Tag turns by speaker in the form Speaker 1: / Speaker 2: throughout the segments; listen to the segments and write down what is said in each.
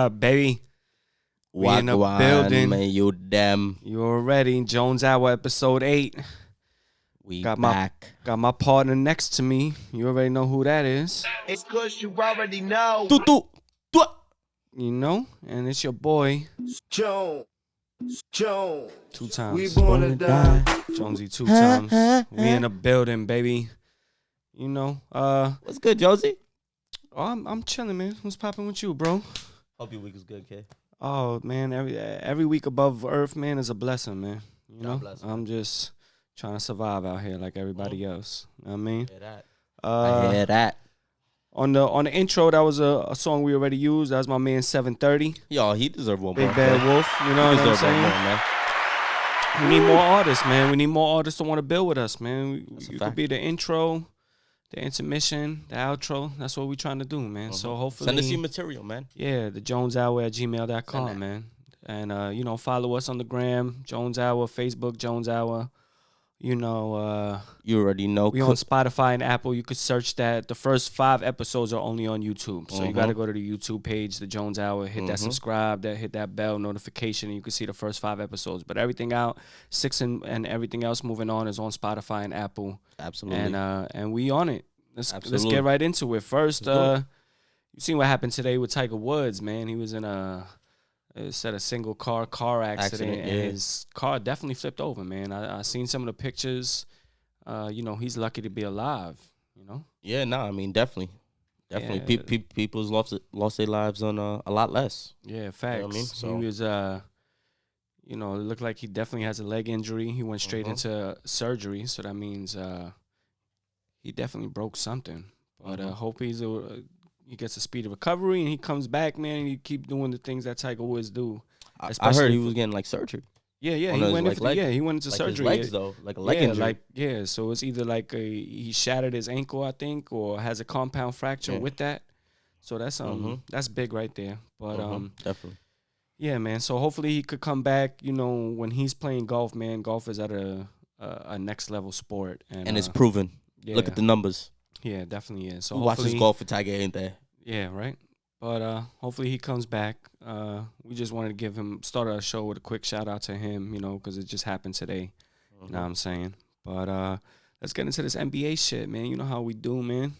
Speaker 1: up, baby? We in the building.
Speaker 2: Man, you damn.
Speaker 1: You already Jones Hour Ep08.
Speaker 2: We
Speaker 1: got
Speaker 2: back.
Speaker 1: Got my partner next to me. You already know who that is.
Speaker 3: It's Kush, you already know.
Speaker 1: You know, and it's your boy
Speaker 3: Jones.
Speaker 1: 2 times.
Speaker 3: We born to die.
Speaker 1: Jonesy 2 times. We in the building, baby. You know,
Speaker 2: What's good, Josie?
Speaker 1: Oh, I'm chilling, man. What's popping with you, bro?
Speaker 2: Hope your week was good, kid.
Speaker 1: Oh man, every week above Earth, man, is a blessing, man. You know,
Speaker 2: God bless, man.
Speaker 1: I'm just trying to survive out here like everybody else. You know what I mean,
Speaker 2: Hear that.
Speaker 1: I
Speaker 2: hear that.
Speaker 1: On the intro, that was a song we already used. That was my man 730.
Speaker 2: Yo, he deserved one
Speaker 1: Big
Speaker 2: more.
Speaker 1: Bad Wolf. You know what I'm saying?
Speaker 2: Man.
Speaker 1: We need more artists, man. We need more artists to want to build with us, man. You could be the intro, the intermission, the outro. That's what we're trying to do, man. So hopefully,
Speaker 2: send us your material, man.
Speaker 1: Yeah, the joneshour@gmail.com, man. And you know, follow us on the gram, Jones Hour, Facebook, Jones Hour. You know,
Speaker 2: you already know.
Speaker 1: We on Spotify and Apple. You could search that. The first 5 episodes are only on YouTube, so you got to go to the YouTube page, the Jones Hour, hit that subscribe, hit that bell notification, and you can see the first 5 episodes. But everything out 6 and everything else moving on is on Spotify and Apple.
Speaker 2: Absolutely.
Speaker 1: And we on it. Let's get right into it. First, you seen what happened today with Tiger Woods, man. He was in a single car accident, and his car definitely flipped over, man. I seen some of the pictures. You know, he's lucky to be alive, you know?
Speaker 2: Yeah, no, I mean, definitely. Yeah. People's lost their lives on a lot less.
Speaker 1: Yeah, facts.
Speaker 2: You know what I mean? So
Speaker 1: he was, you know, it looked like he definitely has a leg injury. He went straight into surgery, so that means he definitely broke something. But hope he gets a speedy recovery and he comes back, man, and he keep doing the things that Tiger Woods do.
Speaker 2: I heard he was getting like surgery.
Speaker 1: Yeah, he went into surgery.
Speaker 2: His legs, though, like a leg injury.
Speaker 1: So it's either like he shattered his ankle, I think, or has a compound fracture with that. So that's that's big right there. But
Speaker 2: definitely.
Speaker 1: Yeah, man. So hopefully he could come back. You know, when he's playing golf, man, golf is at a next level sport, and
Speaker 2: it's proven. Yeah. Look at the numbers.
Speaker 1: Yeah, definitely is. So
Speaker 2: who watches golf for Tiger ain't there? Yeah,
Speaker 1: right. But hopefully he comes back. We just wanted to start our show with a quick shout out to him, you know, because it just happened today. You know what I'm saying? But let's get into this NBA shit, man. You know how we do, man.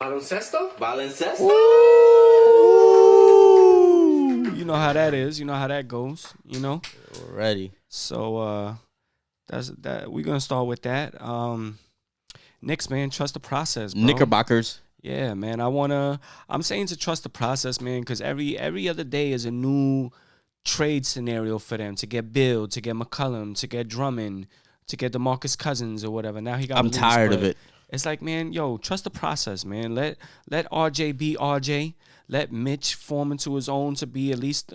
Speaker 2: Baloncesto?
Speaker 1: You know how that is. You know how that goes. You know.
Speaker 2: Already.
Speaker 1: So that's that. We're gonna start with that. Knicks, man, trust the process, bro.
Speaker 2: Knickerbockers.
Speaker 1: Yeah, man. I'm saying to trust the process, man, because every other day is a new trade scenario for them to get Bill, to get McCollum, to get Drummond, to get DeMarcus Cousins or whatever. Now he got.
Speaker 2: I'm tired of it.
Speaker 1: It's like, man, trust the process, man. Let RJ be RJ. Let Mitch form into his own to be at least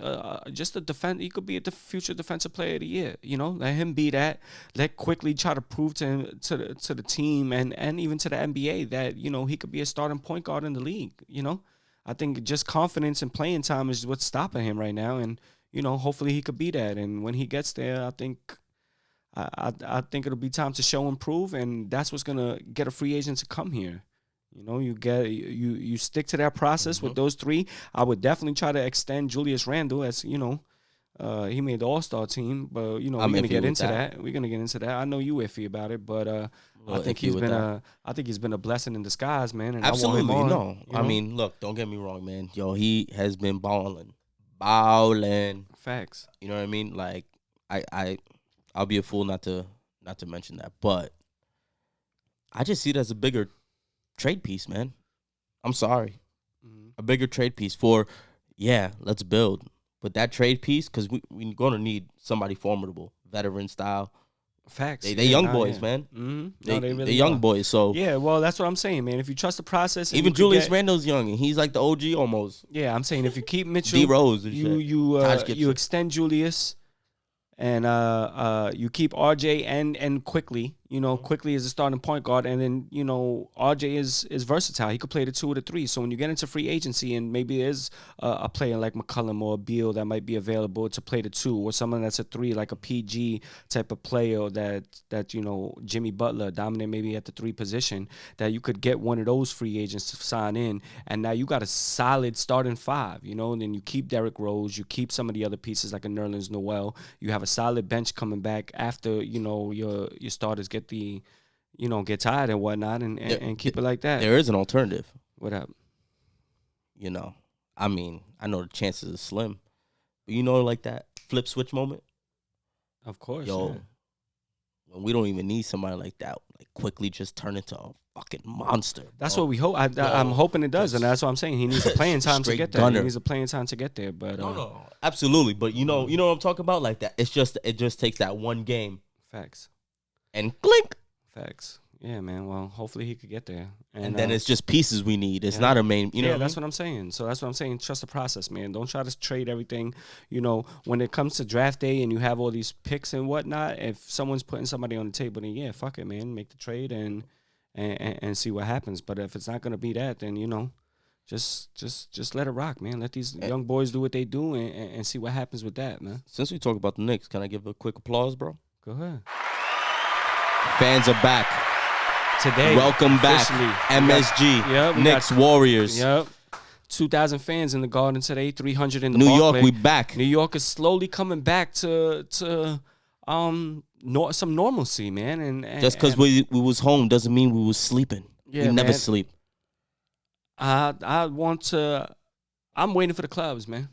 Speaker 1: just a defense. He could be the future defensive player of the year. You know, let him be that. Let Quickly try to prove to the team and even to the NBA that, you know, he could be a starting point guard in the league. You know, I think just confidence and playing time is what's stopping him right now. And, you know, hopefully he could be that. And when he gets there, I think it'll be time to show and prove. And that's what's gonna get a free agent to come here. You know, you stick to that process with those 3. I would definitely try to extend Julius Randle, as you know, he made the All-Star team, but you know we're gonna get into that. We're gonna get into that. I know you iffy about it, but I think he's been a blessing in disguise, man. And
Speaker 2: absolutely,
Speaker 1: I want him on,
Speaker 2: no. I mean, look, don't get me wrong, man. Yo, he has been balling.
Speaker 1: Facts.
Speaker 2: You know what I mean? Like I'll be a fool not to mention that, but I just see it as a bigger trade piece, man. I'm sorry. A bigger trade piece for, let's build. But that trade piece, because we're going to need somebody formidable, veteran style.
Speaker 1: Facts.
Speaker 2: They young boys, man.
Speaker 1: Mm-hmm.
Speaker 2: They're young boys. So
Speaker 1: yeah, well, that's what I'm saying, man. If you trust the process.
Speaker 2: Even Julius Randle's young, and he's like the OG almost.
Speaker 1: Yeah, I'm saying if you keep Mitchell.
Speaker 2: D-Rose and
Speaker 1: you extend Julius, and you keep RJ and Quickly, quickly as a starting point guard, and then RJ is versatile. He could play the 2 or the 3. So when you get into free agency, and maybe there's a player like McCollum or Beal that might be available to play the 2, or someone that's a 3, like a PG type of player that Jimmy Butler dominate maybe at the 3 position, that you could get one of those free agents to sign in, and now you got a solid starting 5. And then you keep Derrick Rose, you keep some of the other pieces like a Nerlens Noel. You have a solid bench coming back after your starters get tired and whatnot, and keep it like that.
Speaker 2: There is an alternative.
Speaker 1: What up?
Speaker 2: I mean, I know the chances are slim, but like that flip switch moment.
Speaker 1: Of course,
Speaker 2: when we don't even need somebody like that, like quickly just turn into a fucking monster.
Speaker 1: That's what we hope. I'm hoping it does, and that's what I'm saying. He needs a playing time to get there.
Speaker 2: Gunner.
Speaker 1: He needs a playing time to get there. But
Speaker 2: no, absolutely. But you know what I'm talking about, like that. It just takes that one game.
Speaker 1: Facts.
Speaker 2: And clink.
Speaker 1: Facts. Yeah, man. Well, hopefully he could get there.
Speaker 2: And then it's just pieces we need. It's not a main,
Speaker 1: Yeah, that's what I'm saying. So that's what I'm saying. Trust the process, man. Don't try to trade everything. When it comes to draft day and you have all these picks and whatnot, if someone's putting somebody on the table, then yeah, fuck it, man. Make the trade and see what happens. But if it's not going to be that, then, just let it rock, man. Let these young boys do what they do and see what happens with that, man.
Speaker 2: Since we talk about the Knicks, can I give a quick applause, bro?
Speaker 1: Go ahead.
Speaker 2: Fans are back.
Speaker 1: Today.
Speaker 2: Welcome back. MSG. Knicks, Warriors.
Speaker 1: Yep. 2,000 fans in the Garden today. 300 in the
Speaker 2: New
Speaker 1: Barclay.
Speaker 2: York, we back.
Speaker 1: New York is slowly coming back to some normalcy, man. And
Speaker 2: just because we was home doesn't mean we was sleeping.
Speaker 1: Yeah,
Speaker 2: we never sleep.
Speaker 1: I'm waiting for the clubs, man.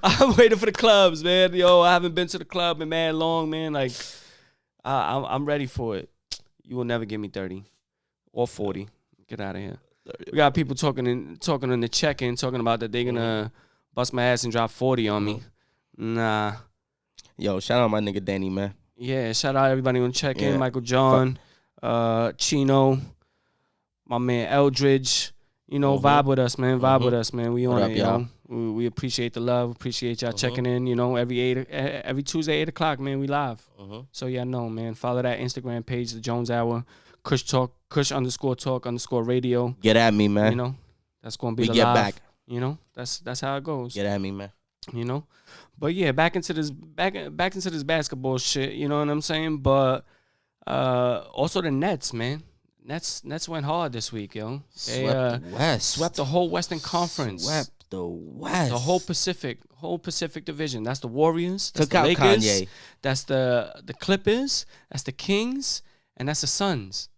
Speaker 1: I'm waiting for the clubs, man. I haven't been to the club in mad long, man. Like, I'm ready for it. You will never give me 30 or 40. Get out of here. We got people talking in the check-in, talking about that they're gonna bust my ass and drop 40 on me. Nah.
Speaker 2: Yo, shout out my nigga Danny, man.
Speaker 1: Yeah, shout out everybody on check-in. Michael John, Chino, my man Eldridge. Vibe with us, man. Vibe with us, man. We on it, y'all. We appreciate the love. Appreciate y'all checking in. Every Tuesday, 8 o'clock, man, we live. So yeah, no, man. Follow that Instagram page, the Jones Hour, Kush Talk, Kush_talk_radio.
Speaker 2: Get at me, man.
Speaker 1: That's gonna be
Speaker 2: we
Speaker 1: the
Speaker 2: get
Speaker 1: live.
Speaker 2: back.
Speaker 1: That's how it goes.
Speaker 2: Get at me, man.
Speaker 1: But yeah, back into this basketball shit. You know what I'm saying? But also the Nets, man. Nets went hard this week, yo. They swept the whole Western Conference.
Speaker 2: Swept the West.
Speaker 1: The whole Pacific Division. That's the Warriors. That's
Speaker 2: Took
Speaker 1: the
Speaker 2: out
Speaker 1: Lakers.
Speaker 2: Kanye.
Speaker 1: That's the Clippers. That's the Kings. And that's the Suns.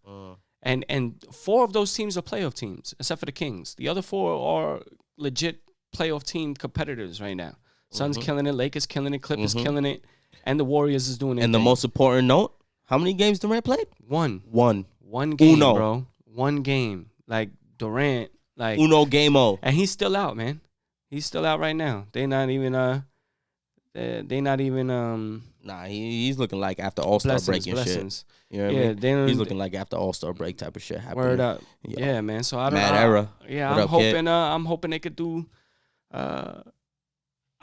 Speaker 1: And 4 of those teams are playoff teams, except for the Kings. The other 4 are legit playoff team competitors right now. Suns killing it. Lakers killing it. Clippers killing it. And the Warriors is doing it.
Speaker 2: And the most important note, how many games Durant played?
Speaker 1: One. One game, bro. One game. Like, Durant, like...
Speaker 2: Uno game-o.
Speaker 1: And he's still out, man. He's still out right now. They not even...
Speaker 2: Nah, he's looking like after All-Star break and shit. You know what I mean? He's looking like after All-Star break type of shit happening.
Speaker 1: Word up. Yeah, man. So I don't...
Speaker 2: Mad era.
Speaker 1: Yeah, I'm hoping they could do...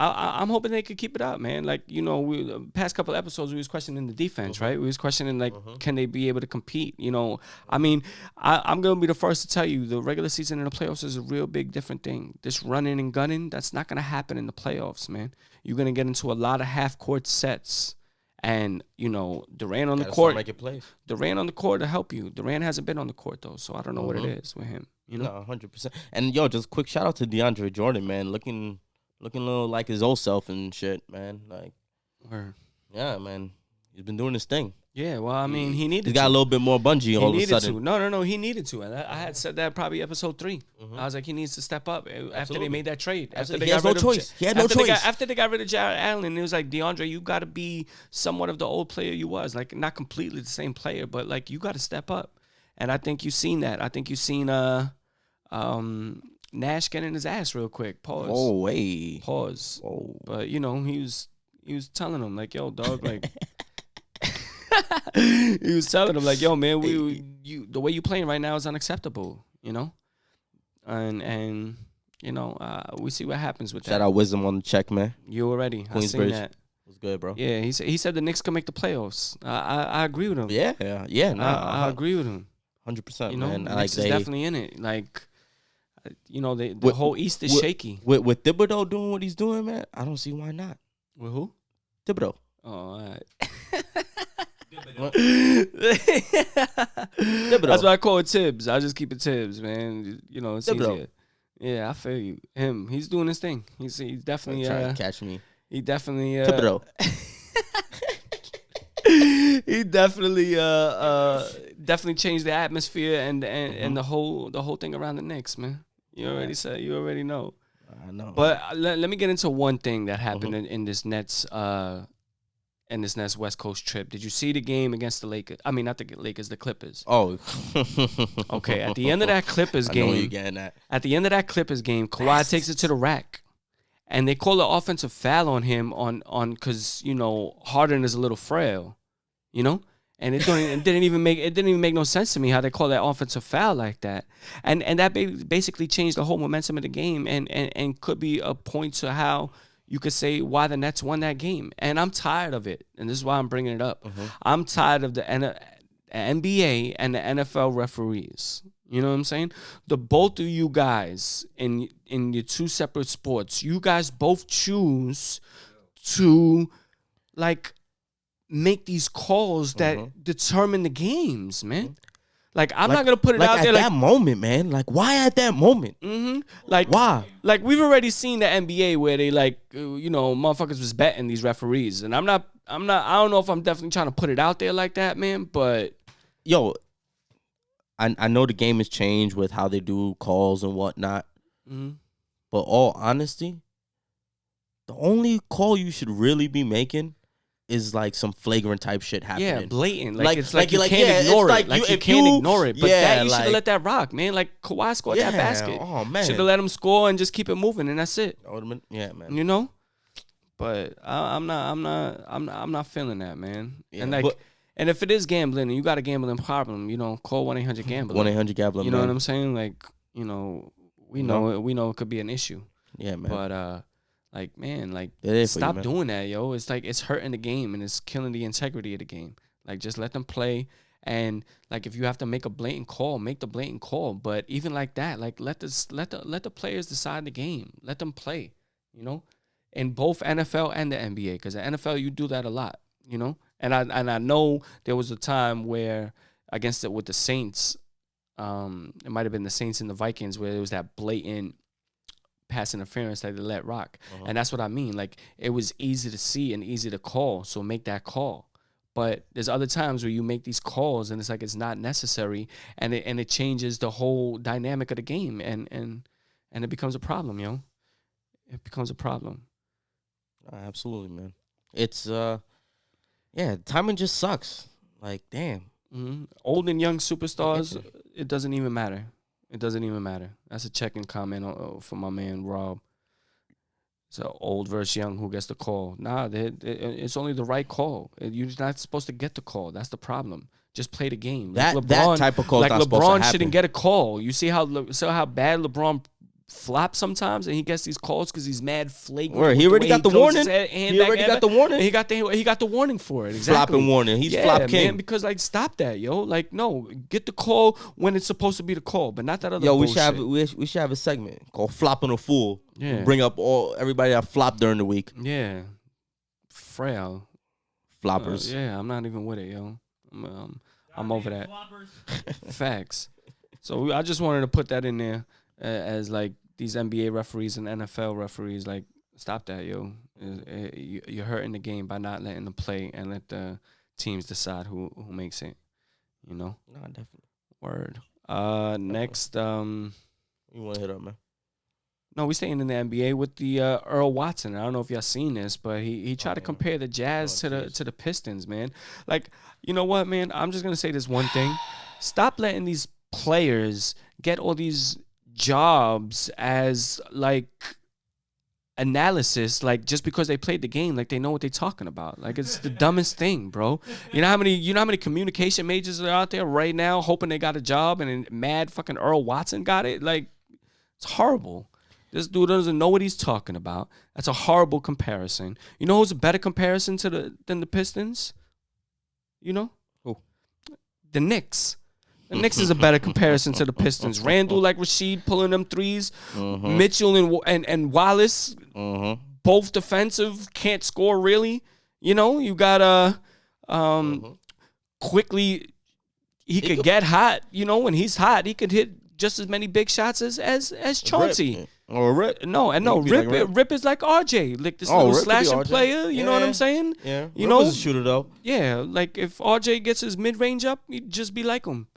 Speaker 1: I'm hoping they could keep it up, man. Like, the past couple episodes, we was questioning the defense, right? We was questioning, like, can they be able to compete? I mean, I'm going to be the first to tell you, the regular season and the playoffs is a real big different thing. This running and gunning, that's not going to happen in the playoffs, man. You're going to get into a lot of half-court sets. And, Durant on the court. Durant on the court to help you. Durant hasn't been on the court, though, so I don't know what it is with him.
Speaker 2: No, 100%. And, just quick shout-out to DeAndre Jordan, man. Looking a little like his old self and shit, man. Like, yeah, man. He's been doing his thing.
Speaker 1: Yeah, well, I mean, he needed to.
Speaker 2: He got a little bit more bungee all of a sudden.
Speaker 1: No, he needed to. And I had said that probably episode 3. I was like, he needs to step up after they made that trade.
Speaker 2: He has no choice. He had no choice.
Speaker 1: After they got rid of Jared Allen, it was like, DeAndre, you got to be somewhat of the old player you was. Like, not completely the same player, but, like, you got to step up. And I think you've seen that. I think you've seen Nash getting his ass real quick. Pause.
Speaker 2: Oh, wait.
Speaker 1: Pause.
Speaker 2: Oh.
Speaker 1: But, he was telling him, like, yo, dog, like... he was telling him, like, yo, man, the way you playing right now is unacceptable, And we see what happens with that.
Speaker 2: Shout out Wisdom on the check, man.
Speaker 1: You already. I seen that.
Speaker 2: was good, bro.
Speaker 1: Yeah, he said the Knicks can make the playoffs. I agree with him.
Speaker 2: Yeah.
Speaker 1: I agree with him.
Speaker 2: 100%,
Speaker 1: You know,
Speaker 2: man.
Speaker 1: Knicks is definitely in it. Like, you know, the whole East is shaky.
Speaker 2: With Thibodeau doing what he's doing, man, I don't see why not.
Speaker 1: With who?
Speaker 2: Thibodeau.
Speaker 1: Oh, all right. That's why I call it Tibbs. I just keep it Tibbs, man. You know, it's easier. Yeah, I feel you. He's doing his thing. He's definitely
Speaker 2: trying to catch me.
Speaker 1: He definitely
Speaker 2: Thibodeau.
Speaker 1: He definitely changed the atmosphere and the whole thing around the Knicks, man. You already said. You already know.
Speaker 2: I know.
Speaker 1: But let me get into one thing that happened in this Nets West Coast trip. Did you see the game against the Lakers? I mean, not the Lakers, the Clippers.
Speaker 2: Oh.
Speaker 1: Okay, at the end of that Clippers game.
Speaker 2: I know where you're getting at.
Speaker 1: At the end of that Clippers game, Kawhi takes it to the rack. And they call an offensive foul on him on because, you know, Harden is a little frail, you know? And it didn't even make no sense to me how they call that offensive foul like that. And that basically changed the whole momentum of the game and could be a point to how you could say why the Nets won that game. And I'm tired of it. And this is why I'm bringing it up. I'm tired of the NBA and the NFL referees. You know what I'm saying? The both of you guys in your two separate sports, you guys both choose to like make these calls that determine the games, man. Like I'm not gonna put it out there
Speaker 2: at that moment, man. Like why at that moment?
Speaker 1: Like
Speaker 2: why?
Speaker 1: Like we've already seen the NBA where they like you know motherfuckers was betting these referees, and I don't know if I'm definitely trying to put it out there like that, man. But
Speaker 2: yo. I know the game has changed with how they do calls and whatnot. But all honesty, the only call you should really be making is like some flagrant type shit happening.
Speaker 1: Yeah, blatant. Like it's like you can't ignore it. Like you can't ignore it. But that you should have let that rock, man. Like Kawhi scored that basket.
Speaker 2: Oh man,
Speaker 1: should have let him score and just keep it moving, and that's it.
Speaker 2: Yeah, man.
Speaker 1: You know. But I'm not feeling that, man. Yeah, and like. And if it is gambling and you got a gambling problem, you know, call 1-800-GAMBLER.
Speaker 2: 1-800-GAMBLER.
Speaker 1: You know what I'm saying? Like, you know, we know it could be an issue.
Speaker 2: Yeah, man.
Speaker 1: But like, man, like stop doing that, yo. It's like it's hurting the game and it's killing the integrity of the game. Like just let them play. And like if you have to make a blatant call, make the blatant call. But even like that, like let the players decide the game. Let them play, you know? In both NFL and the NBA. Because the NFL you do that a lot, you know? And I know there was a time where against it with the Saints, it might have been the Saints and the Vikings where there was that blatant pass interference that they let rock. And that's what I mean. Like it was easy to see and easy to call, so make that call. But there's other times where you make these calls and it's like it's not necessary and it changes the whole dynamic of the game and it becomes a problem, yo. It becomes a problem.
Speaker 2: Absolutely, man. It's yeah, timing just sucks. Like, damn.
Speaker 1: Old and young superstars, it doesn't even matter. It doesn't even matter. That's a check-in comment from my man, Rob. So old versus young, who gets the call? Nah, it's only the right call. You're not supposed to get the call. That's the problem. Just play the game.
Speaker 2: That type of call is not supposed to happen.
Speaker 1: LeBron shouldn't get a call. You see how bad LeBron flop sometimes, and he gets these calls because he's mad flagrant.
Speaker 2: Where he already got the warning. He already got the warning.
Speaker 1: He got the warning for it. Exactly.
Speaker 2: Flopping warning. He's flop king.
Speaker 1: Man, because like stop that, yo. Like no, get the call when it's supposed to be the call, but not that other.
Speaker 2: Yo,
Speaker 1: bullshit.
Speaker 2: we should have a segment called "Flopping a Fool."
Speaker 1: Yeah.
Speaker 2: Bring up everybody that flopped during the week.
Speaker 1: Yeah. Frail.
Speaker 2: Floppers.
Speaker 1: Yeah, I'm not even with it, yo. I'm over that. Facts. So I just wanted to put that in there as like. These NBA referees and NFL referees, like, stop that, yo. You're hurting the game by not letting them play and let the teams decide who makes it, you know?
Speaker 2: No, definitely.
Speaker 1: Word. Next.
Speaker 2: You want to hit up, man?
Speaker 1: No, we staying in the NBA with the Earl Watson. I don't know if y'all seen this, but he tried to compare the Jazz to the Pistons, man. Like, you know what, man? I'm just going to say this one thing. Stop letting these players get all these jobs as like analysis, like just because they played the game, like they know what they're talking about. Like it's the dumbest thing, bro. You know how many communication majors are out there right now hoping they got a job and mad fucking Earl Watson got it? Like it's horrible. This dude doesn't know what he's talking about. That's a horrible comparison. You know who's a better comparison than the Pistons? You know?
Speaker 2: Who?
Speaker 1: The Knicks. The Knicks is a better comparison to the Pistons. Randall like Rasheed pulling them threes. Mitchell and Wallace, both defensive, can't score really. You know, you got quickly he could get hot. You know, when he's hot, he could hit just as many big shots as Chauncey.
Speaker 2: Or Rip.
Speaker 1: No, Rip is like RJ, like this little slashing player. You know what I'm saying?
Speaker 2: Yeah,
Speaker 1: you
Speaker 2: Rip
Speaker 1: know,
Speaker 2: was a shooter though.
Speaker 1: Yeah, like if RJ gets his mid range up, he'd just be like him.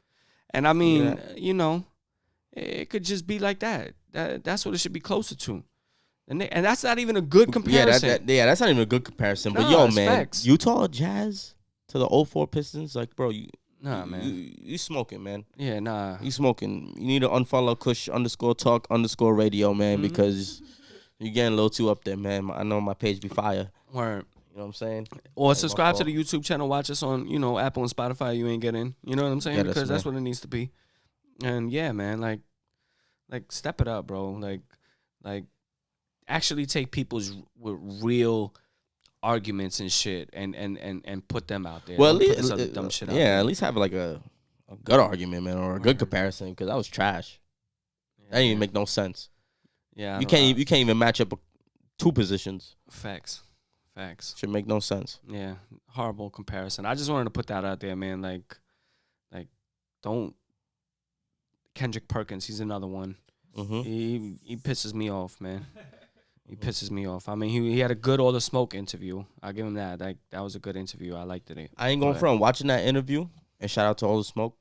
Speaker 1: And I mean, you know, it could just be like that. That's what it should be closer to. And that's not even a good comparison.
Speaker 2: That's not even a good comparison. But man,
Speaker 1: facts.
Speaker 2: Utah Jazz to the 04 Pistons, like, bro,
Speaker 1: man.
Speaker 2: You smoking, man.
Speaker 1: Yeah, nah.
Speaker 2: You smoking. You need to unfollow Kush _talk_radio, man, because you're getting a little too up there, man. I know my page be fire.
Speaker 1: Word.
Speaker 2: You know what I'm saying?
Speaker 1: Or subscribe to the YouTube channel. Watch us on, you know, Apple and Spotify. You ain't getting. You know what I'm saying?
Speaker 2: Yeah,
Speaker 1: because that's what it needs to be. And yeah, man, like step it up, bro. Like actually take people's real arguments and shit and put them out there.
Speaker 2: Well,
Speaker 1: at least dumb shit out there.
Speaker 2: at least have like a good argument, man, or a good comparison, because that was trash. That didn't even make no sense.
Speaker 1: Yeah,
Speaker 2: you can't even match up two positions.
Speaker 1: Facts.
Speaker 2: Should make no sense.
Speaker 1: Yeah, horrible comparison. I just wanted to put that out there, man. Like don't. Kendrick Perkins, he's another one. He pisses me off, man. He pisses me off. I mean, he had a good All the Smoke interview. I'll give him that. Like, that was a good interview. I liked it.
Speaker 2: I ain't going front. Watching that interview, and shout out to All the Smoke.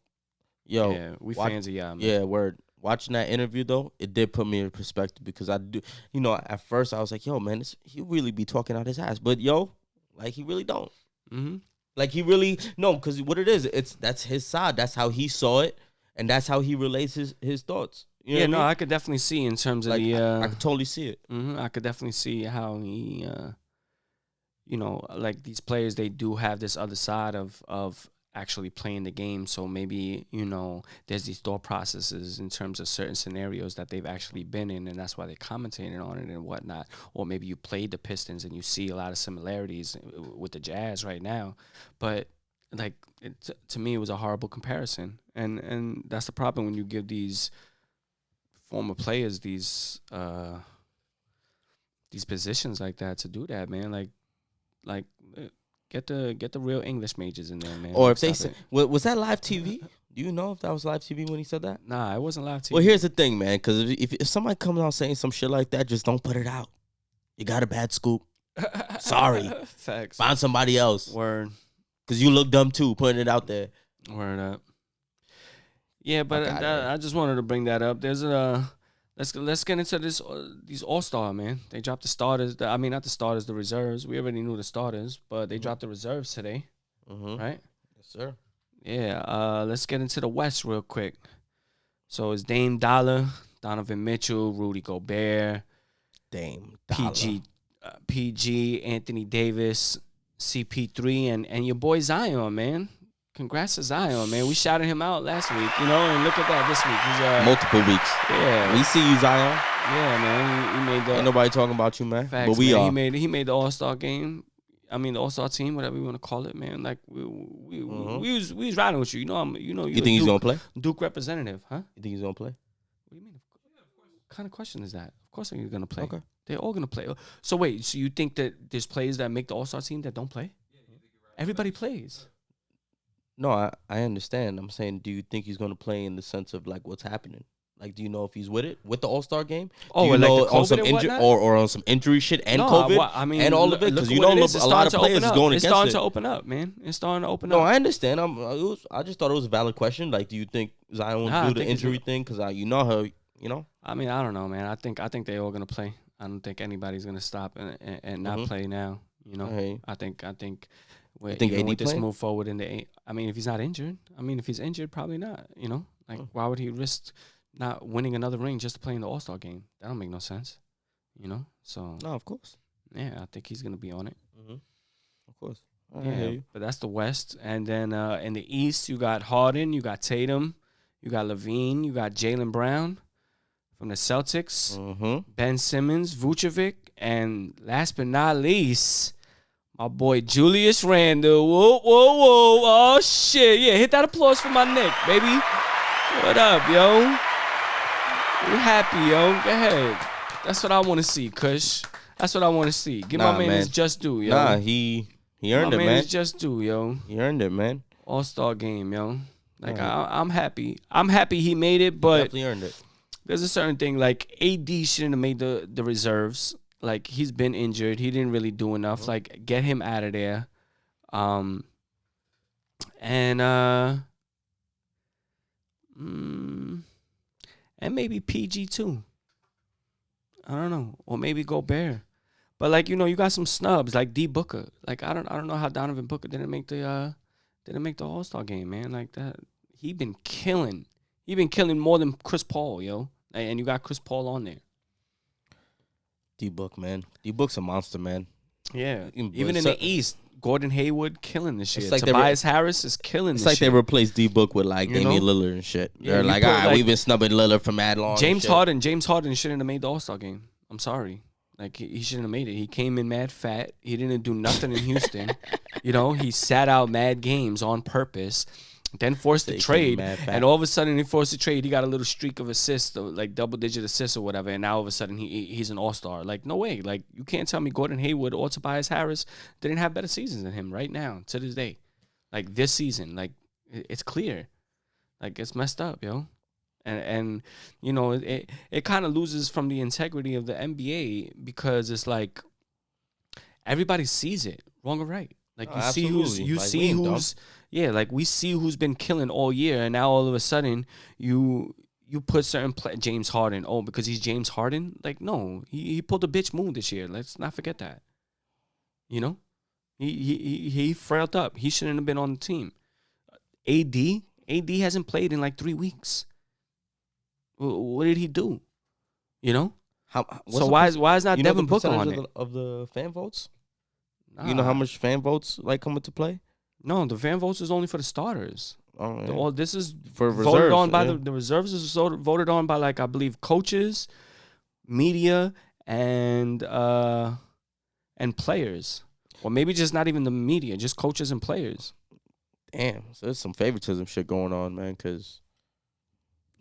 Speaker 2: Yo,
Speaker 1: yeah, we fans of y'all, man.
Speaker 2: Yeah, word. Watching that interview, though, it did put me in perspective, because I do, you know, at first I was like, yo, man, he really be talking out his ass. But, yo, like, he really don't. Like, he really, no, because what it is, that's his side. That's how he saw it, and that's how he relates his thoughts. You know what I mean?
Speaker 1: I could definitely see in terms of
Speaker 2: I could totally see it.
Speaker 1: I could definitely see how he, you know, like these players, they do have this other side of actually playing the game. So maybe, you know, there's these thought processes in terms of certain scenarios that they've actually been in, and that's why they're commentating on it and whatnot. Or maybe you played the Pistons and you see a lot of similarities with the Jazz right now. But like, to me, it was a horrible comparison, and that's the problem when you give these former players these positions like that to do that, man. Like get the real English majors in there, man.
Speaker 2: Or if they said, was that live TV? Do you know if that was live TV when he said that?
Speaker 1: Nah, it wasn't live TV.
Speaker 2: Well, here's the thing, man, because if somebody comes out saying some shit like that, just don't put it out. You got a bad scoop. Sorry.
Speaker 1: Facts.
Speaker 2: Find somebody else.
Speaker 1: Word.
Speaker 2: Because you look dumb too, putting it out there.
Speaker 1: Word up. Yeah, but I just wanted to bring that up. There's let's get into these All-Star, man. They dropped the starters. Not the starters, the reserves. We already knew the starters, but they dropped the reserves today, right?
Speaker 2: Yes, sir.
Speaker 1: Yeah. Let's get into the West real quick. So it's Dame Dollar, Donovan Mitchell, Rudy Gobert,
Speaker 2: Dame Dollar.
Speaker 1: PG, Anthony Davis, CP3, and your boy Zion, man. Congrats to Zion, man. We shouted him out last week, you know, and look at that this week. He's
Speaker 2: multiple weeks.
Speaker 1: Yeah.
Speaker 2: We see you, Zion.
Speaker 1: Yeah, man. He made the.
Speaker 2: Ain't nobody talking about you, man.
Speaker 1: Facts,
Speaker 2: but we
Speaker 1: man.
Speaker 2: are.
Speaker 1: He made the All-Star game. I mean, the All-Star team, whatever you want to call it, man. Like we was riding with you. You
Speaker 2: think he's gonna play?
Speaker 1: Duke representative, huh?
Speaker 2: You think he's gonna play?
Speaker 1: What do you mean? What kind of question is that? Of course he's gonna play.
Speaker 2: Okay.
Speaker 1: They're all gonna play. So wait, so you think that there's players that make the All-Star team that don't play? Everybody plays.
Speaker 2: No, I understand. I'm saying, do you think he's going to play in the sense of, like, what's happening? Like, do you know if he's with it, with the All-Star game?
Speaker 1: Oh,
Speaker 2: do you
Speaker 1: like
Speaker 2: know
Speaker 1: the COVID
Speaker 2: on some
Speaker 1: and
Speaker 2: or on some injury shit and COVID and all of it? Because, you know, a lot of players is going against it.
Speaker 1: It's starting to open up, man. It's starting to open up.
Speaker 2: No, I understand. I just thought it was a valid question. Like, do you think Zion will do the injury thing? Because you know her, you know?
Speaker 1: I mean, I don't know, man. I think they're all going to play. I don't think anybody's going to stop and not play now, you know?
Speaker 2: Hey.
Speaker 1: I think
Speaker 2: with
Speaker 1: this move forward in the I mean, if he's not injured, if he's injured, probably not. You know, like why would he risk not winning another ring just to play in the All-Star game? That don't make no sense. You know, so
Speaker 2: no, of course.
Speaker 1: Yeah, I think he's gonna be on it.
Speaker 2: Of course.
Speaker 1: Yeah, but that's the West, and then in the East, you got Harden, you got Tatum, you got Levine, you got Jaylen Brown. from the Celtics,
Speaker 2: Mm-hmm.
Speaker 1: Ben Simmons, Vucevic, and last but not least, my boy Julius Randle. Whoa, whoa, whoa. Oh, shit. Yeah, hit that applause for my Nick, baby. What up, yo? We happy, yo. Go ahead. That's what I want to see, Kush. That's what I want to see. Give my man his just due, yo.
Speaker 2: Nah, he earned it, man.
Speaker 1: My man his just due, yo.
Speaker 2: He earned it, man.
Speaker 1: All-Star game, yo. Like,
Speaker 2: Right.
Speaker 1: I'm happy. I'm happy he made it, but
Speaker 2: Definitely earned it.
Speaker 1: there's a certain thing, like, AD shouldn't have made the reserves. Like, he's been injured. He didn't really do enough. Like, get him out of there. And maybe PG too. I don't know. Or maybe Gobert. But, like, you got some snubs, like D Booker. Like, I don't know how Donovan Booker didn't make the All-Star game, man. Like that. He been killing. He been killing more than Chris Paul, yo. And you got Chris Paul on there.
Speaker 2: D-Book, man. D-Book's a monster, man.
Speaker 1: Yeah. Even in the East, Gordon Hayward killing this shit.
Speaker 2: like
Speaker 1: Tobias Harris is killing this shit.
Speaker 2: It's like they replaced D-Book with, like, Damian Lillard and shit.
Speaker 1: Yeah,
Speaker 2: They're like, all right, we've been snubbing Lillard for mad long.
Speaker 1: James Harden shouldn't have made the All-Star game. I'm sorry. Like, he shouldn't have made it. He came in mad fat. He didn't do nothing in Houston. He sat out mad games on purpose. Then forced the trade, and all of a sudden he forced the trade. He got a little streak of assists, like double-digit assists or whatever, and now all of a sudden he's an all-star. Like, no way. Like, you can't tell me Gordon Hayward or Tobias Harris didn't have better seasons than him right now, to this day. Like, this season, like, it's clear. Like, it's messed up, yo. And it kind of loses from the integrity of the NBA because it's like everybody sees it, wrong or right. Like, we see who's been killing all year, and now all of a sudden you put certain James Harden. Oh, because he's James Harden? Like, no, he pulled a bitch move this year. Let's not forget that. He frailed up. He shouldn't have been on the team. AD hasn't played in like 3 weeks. What did he do? So why is not Devin Booker on it?
Speaker 2: Of the fan votes?
Speaker 1: Nah.
Speaker 2: You know how much fan votes like come into play?
Speaker 1: No, the fan votes is only for the starters.
Speaker 2: Oh, yeah.
Speaker 1: All this is
Speaker 2: for
Speaker 1: voted
Speaker 2: reserves,
Speaker 1: on by the reserves is voted on by, like, I believe, coaches, media, and players, or maybe just not even the media, just coaches and players.
Speaker 2: Damn, so there's some favoritism shit going on, man. Because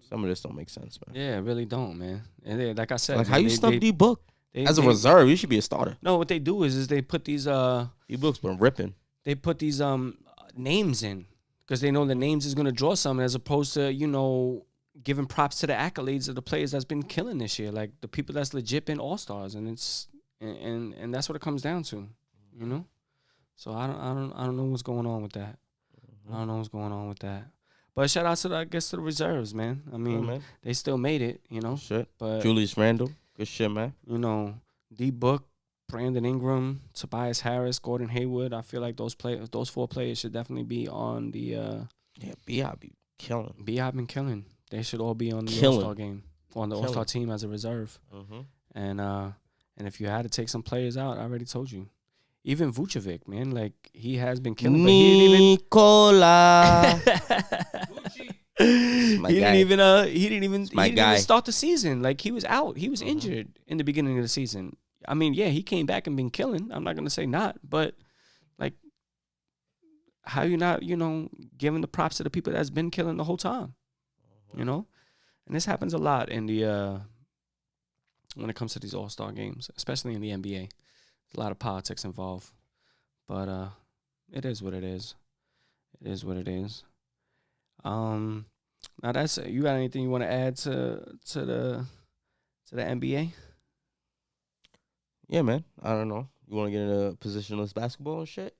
Speaker 2: some of this don't make sense, man.
Speaker 1: Yeah, it really don't, man. And like I said,
Speaker 2: like, how you snub D-Book as a reserve? You should be a starter.
Speaker 1: No, what they do is they put these
Speaker 2: D-Book's been ripping.
Speaker 1: They put these names in because they know the names is gonna draw some, as opposed to giving props to the accolades of the players that's been killing this year, like the people that's legit been all-stars, and it's and that's what it comes down to, So I don't know what's going on with that. I don't know what's going on with that. But shout out to the reserves, man. I mean, they still made it,
Speaker 2: Shit.
Speaker 1: But
Speaker 2: Julius Randle, good shit, man.
Speaker 1: D Book, Brandon Ingram, Tobias Harris, Gordon Hayward. I feel like those four players should definitely be on the.
Speaker 2: B.I. be killing.
Speaker 1: B.I. been killing. They should all be on the All-Star game, on the All-Star team as a reserve. And if you had to take some players out, I already told you. Even Vucevic, man, like, he has been killing.
Speaker 2: Nicola.
Speaker 1: He didn't even start the season. Like, he was out. He was injured in the beginning of the season. I mean, yeah, he came back and been killing. I'm not gonna say not, but, like, how you not, giving the props to the people that's been killing the whole time, And this happens a lot in the when it comes to these All-Star games, especially in the NBA. There's a lot of politics involved, but it is what it is. It is what it is. Now that's it. You got anything you want to add to the NBA?
Speaker 2: Yeah, man. I don't know. You want to get into positionless basketball and shit?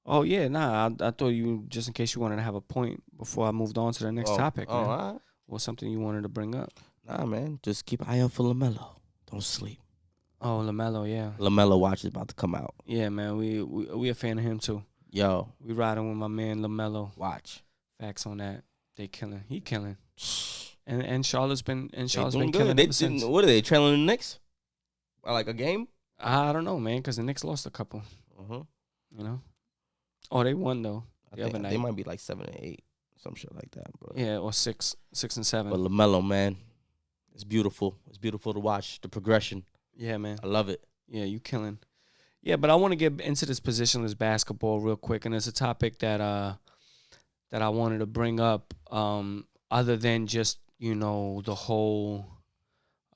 Speaker 1: Oh yeah, nah. I thought you, just in case you wanted to have a point before I moved on to the next topic.
Speaker 2: All
Speaker 1: man.
Speaker 2: right.
Speaker 1: Or something you wanted to bring up.
Speaker 2: Nah, man. Just keep an eye out for LaMelo. Don't sleep.
Speaker 1: Oh, LaMelo, yeah.
Speaker 2: LaMelo watch is about to come out.
Speaker 1: Yeah, man. We a fan of him too.
Speaker 2: Yo,
Speaker 1: we riding with my man LaMelo.
Speaker 2: Watch.
Speaker 1: Facts on that. They killing. He killing. And Charlotte's been been
Speaker 2: good.
Speaker 1: killing.
Speaker 2: What are they trailing the Knicks? Like a game?
Speaker 1: I don't know, man, because the Knicks lost a couple. Oh, they won though. The other night
Speaker 2: they might be like 7 and 8, some shit like that. But
Speaker 1: yeah, or 6 and 7.
Speaker 2: But LaMelo, man, It's beautiful. It's beautiful to watch the progression.
Speaker 1: Yeah, man.
Speaker 2: I love it.
Speaker 1: Yeah, you killing. Yeah, but I want to get into this positionless basketball real quick, and it's a topic that I wanted to bring up. Other than just the whole,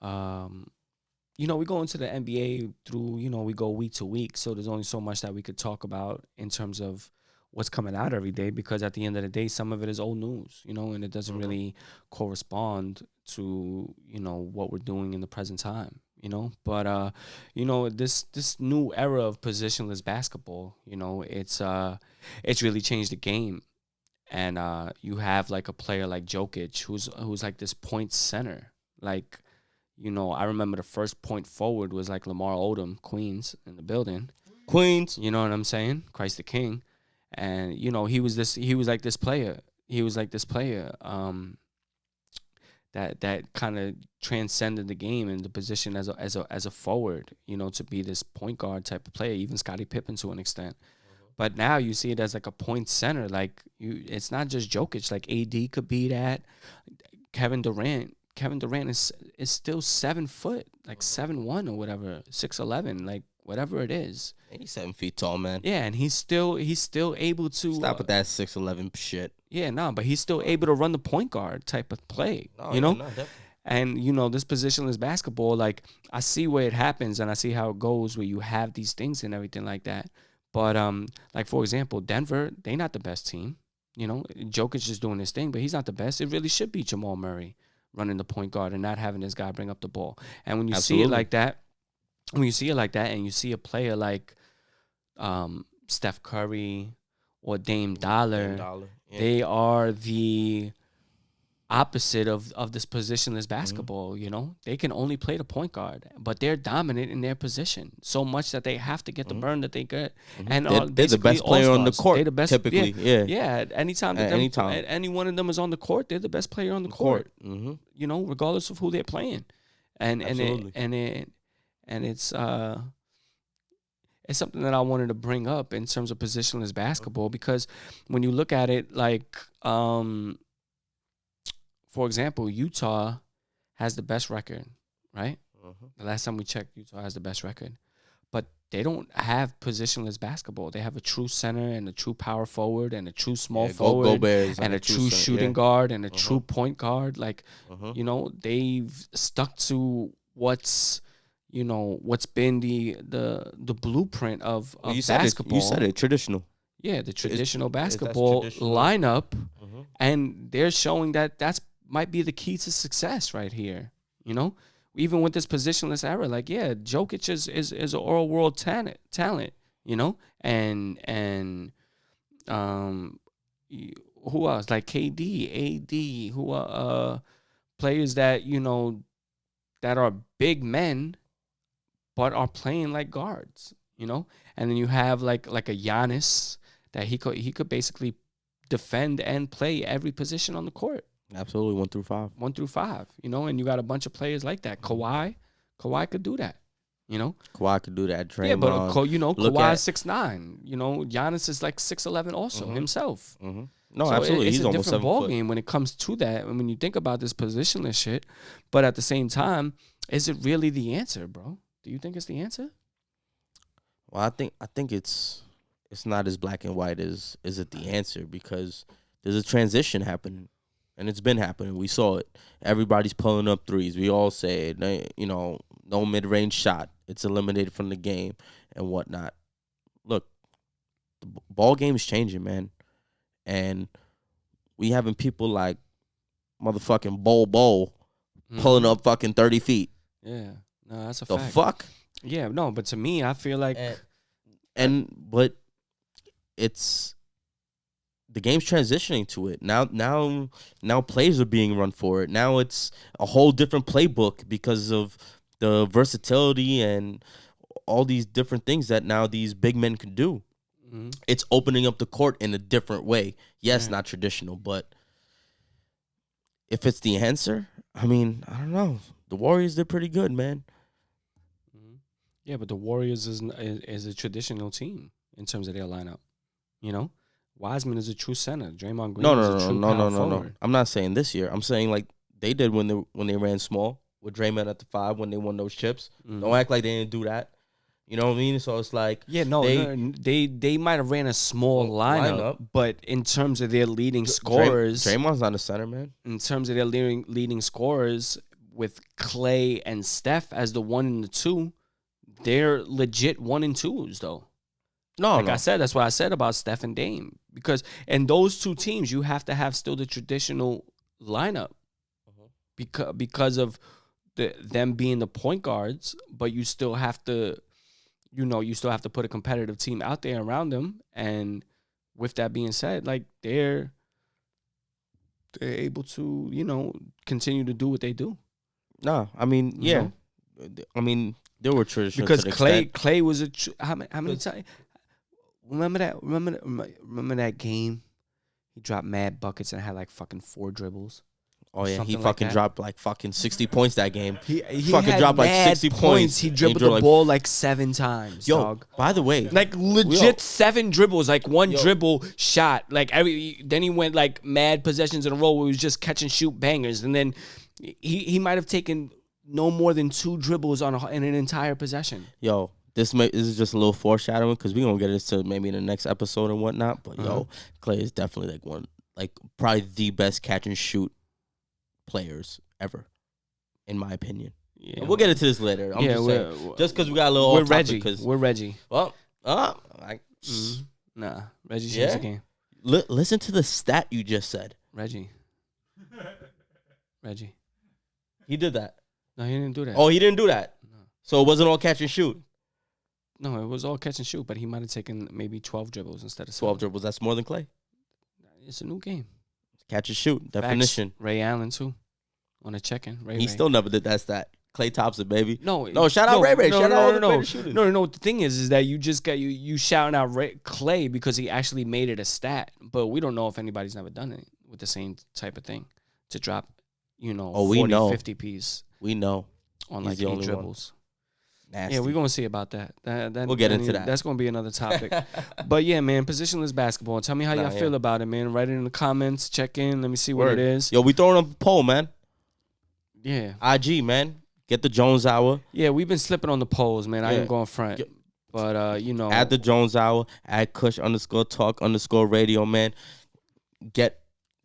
Speaker 1: we go into the NBA through we go week to week, so there's only so much that we could talk about in terms of what's coming out every day, because at the end of the day, some of it is old news, and it doesn't really correspond to what we're doing in the present time. But this new era of positionless basketball, it's really changed the game. And you have like a player like Jokic who's like this point center. Like, I remember the first point forward was like Lamar Odom, Queens, in the building.
Speaker 2: Queens.
Speaker 1: You know what I'm saying? Christ the King. And he was like this player. He was like this player that kind of transcended the game in the position as a forward, to be this point guard type of player, even Scottie Pippen to an extent. But now you see it as like a point center. Like it's not just Jokic. Like AD could be that. Kevin Durant is still 7 foot, like 7'1" or whatever, 6'11", like whatever it is.
Speaker 2: He's 7 feet tall, man.
Speaker 1: Yeah, and he's still able to
Speaker 2: stop with that 6'11" shit.
Speaker 1: Yeah, but he's still able to run the point guard type of play. And this positionless basketball, like I see where it happens and I see how it goes, where you have these things and everything like that. But like for example, Denver, they not the best team. Jokic is doing his thing, but he's not the best. It really should be Jamal Murray running the point guard and not having this guy bring up the ball. And when you see it like that, and you see a player like Steph Curry or Dame Dollar, yeah. They are the opposite of this positionless basketball. They can only play the point guard, but they're dominant in their position so much that they have to get the burn that they get. And
Speaker 2: they're the best player on the court. They're the best, typically.
Speaker 1: Yeah. Anytime any one of them is on the court, they're the best player on the court. Regardless of who they're playing. And it's something that I wanted to bring up in terms of positionless basketball, because when you look at it, like for example, Utah has the best record, right? The last time we checked, Utah has the best record. But they don't have positionless basketball. They have a true center and a true power forward and a true small forward and a true shooting guard and a true point guard. Like, they've stuck to what's been the blueprint of basketball.
Speaker 2: You said it, traditional.
Speaker 1: Yeah, the traditional basketball lineup. And they're showing that might be the key to success right here. Even with this positionless era, like, yeah, Jokic is an all world talent, and who else, like KD, AD, who are players that that are big men but are playing like guards, and then you have like a Giannis that he could basically defend and play every position on the court.
Speaker 2: Absolutely, 1 through 5.
Speaker 1: 1 through 5, and you got a bunch of players like that. Kawhi could do that,
Speaker 2: Kawhi could do that. Draymond,
Speaker 1: yeah, but Kawhi is 6'9". Giannis is like 6'11" also himself.
Speaker 2: No,
Speaker 1: so
Speaker 2: absolutely,
Speaker 1: it's
Speaker 2: he's
Speaker 1: a
Speaker 2: almost
Speaker 1: different
Speaker 2: 7
Speaker 1: ball
Speaker 2: foot.
Speaker 1: game when it comes to that. And when you think about this positionless shit, but at the same time, is it really the answer, bro? Do you think it's the answer?
Speaker 2: Well, I think it's not as black and white as is it the answer, because there's a transition happening. And it's been happening. We saw it. Everybody's pulling up threes. We all say it. No mid-range shot. It's eliminated from the game and whatnot. Look, the ball game is changing, man. And we having people like motherfucking Bol pulling up fucking 30 feet.
Speaker 1: Yeah. No, that's a
Speaker 2: the
Speaker 1: fact.
Speaker 2: The fuck?
Speaker 1: Yeah, no, but to me, I feel like...
Speaker 2: But it's... The game's transitioning to it. Now plays are being run for it. Now it's a whole different playbook because of the versatility and all these different things that now these big men can do. It's opening up the court in a different way. Yes, not traditional, but if it's the answer, I mean, I don't know. The Warriors, they're pretty good, man.
Speaker 1: Yeah, but the Warriors is a traditional team in terms of their lineup, Wiseman is a true center. Draymond Green is a true power forward.
Speaker 2: I'm not saying this year. I'm saying like they did when they ran small. with Draymond at the 5 when they won those chips. Don't act like they didn't do that. You know what I mean? So it's like
Speaker 1: they might have ran a small lineup, but in terms of their leading scorers,
Speaker 2: Draymond's not a center, man.
Speaker 1: In terms of their leading scorers with Clay and Steph as the 1 and the 2, they're legit 1 and 2s though. I said, that's what I said about Steph and Dame, because in those two teams you have to have still the traditional lineup because of them being the point guards, but you still have to. You still have to put a competitive team out there around them. And with that being said, like they're able to, continue to do what they do.
Speaker 2: No, I mean, yeah. I mean, there were traditions
Speaker 1: because
Speaker 2: to the
Speaker 1: Clay was how many times? Remember that game? He dropped mad buckets and had like fucking 4 dribbles.
Speaker 2: Oh yeah, he fucking dropped like fucking 60 points that game.
Speaker 1: He
Speaker 2: fucking dropped like 60 points.
Speaker 1: He dribbled the ball like 7 times. Dog.
Speaker 2: By the way,
Speaker 1: like legit 7 dribbles, like one dribble shot. Like then he went like mad possessions in a row where he was just catch and shoot bangers, and then he might have taken no more than 2 dribbles in an entire possession.
Speaker 2: This is just a little foreshadowing because we're gonna get into maybe in the next episode and whatnot. But Clay is definitely probably the best catch and shoot players ever, in my opinion. Yeah, we'll get into this later. I'm just saying, just because we got a little off topic.
Speaker 1: We're Reggie.
Speaker 2: Well,
Speaker 1: Reggie changed the game.
Speaker 2: Listen to the stat you just said.
Speaker 1: Reggie.
Speaker 2: He did that.
Speaker 1: No, he didn't do that.
Speaker 2: Oh, he didn't do that. No. So it wasn't all catch and shoot.
Speaker 1: No, it was all catch and shoot, but he might have taken maybe 12 dribbles instead of
Speaker 2: 12 dribbles. That's more than Clay.
Speaker 1: It's a new game.
Speaker 2: Catch and shoot definition.
Speaker 1: Facts. Ray Allen too. On a check-in.
Speaker 2: He still never did that stat. Clay tops it, baby.
Speaker 1: No,
Speaker 2: shout out Ray. Shout out all the greatest shooters.
Speaker 1: No. The thing is that you just got you shouting out Clay because he actually made it a stat, but we don't know if anybody's never done it with the same type of thing to drop, 40, 50 piece.
Speaker 2: We know
Speaker 1: on like 8 dribbles.
Speaker 2: Nasty.
Speaker 1: Yeah, we're gonna see about that.
Speaker 2: We'll get into that.
Speaker 1: That's gonna be another topic. But yeah, man, positionless basketball. Tell me how y'all feel about it, man. Write it in the comments. Check in. Let me see what it is.
Speaker 2: Yo, we throwing up a poll, man.
Speaker 1: Yeah.
Speaker 2: IG, man. Get the Jones Hour.
Speaker 1: Yeah, we've been slipping on the polls, man. I ain't going front. But
Speaker 2: At the Jones Hour, at Kush_Talk_radio, man.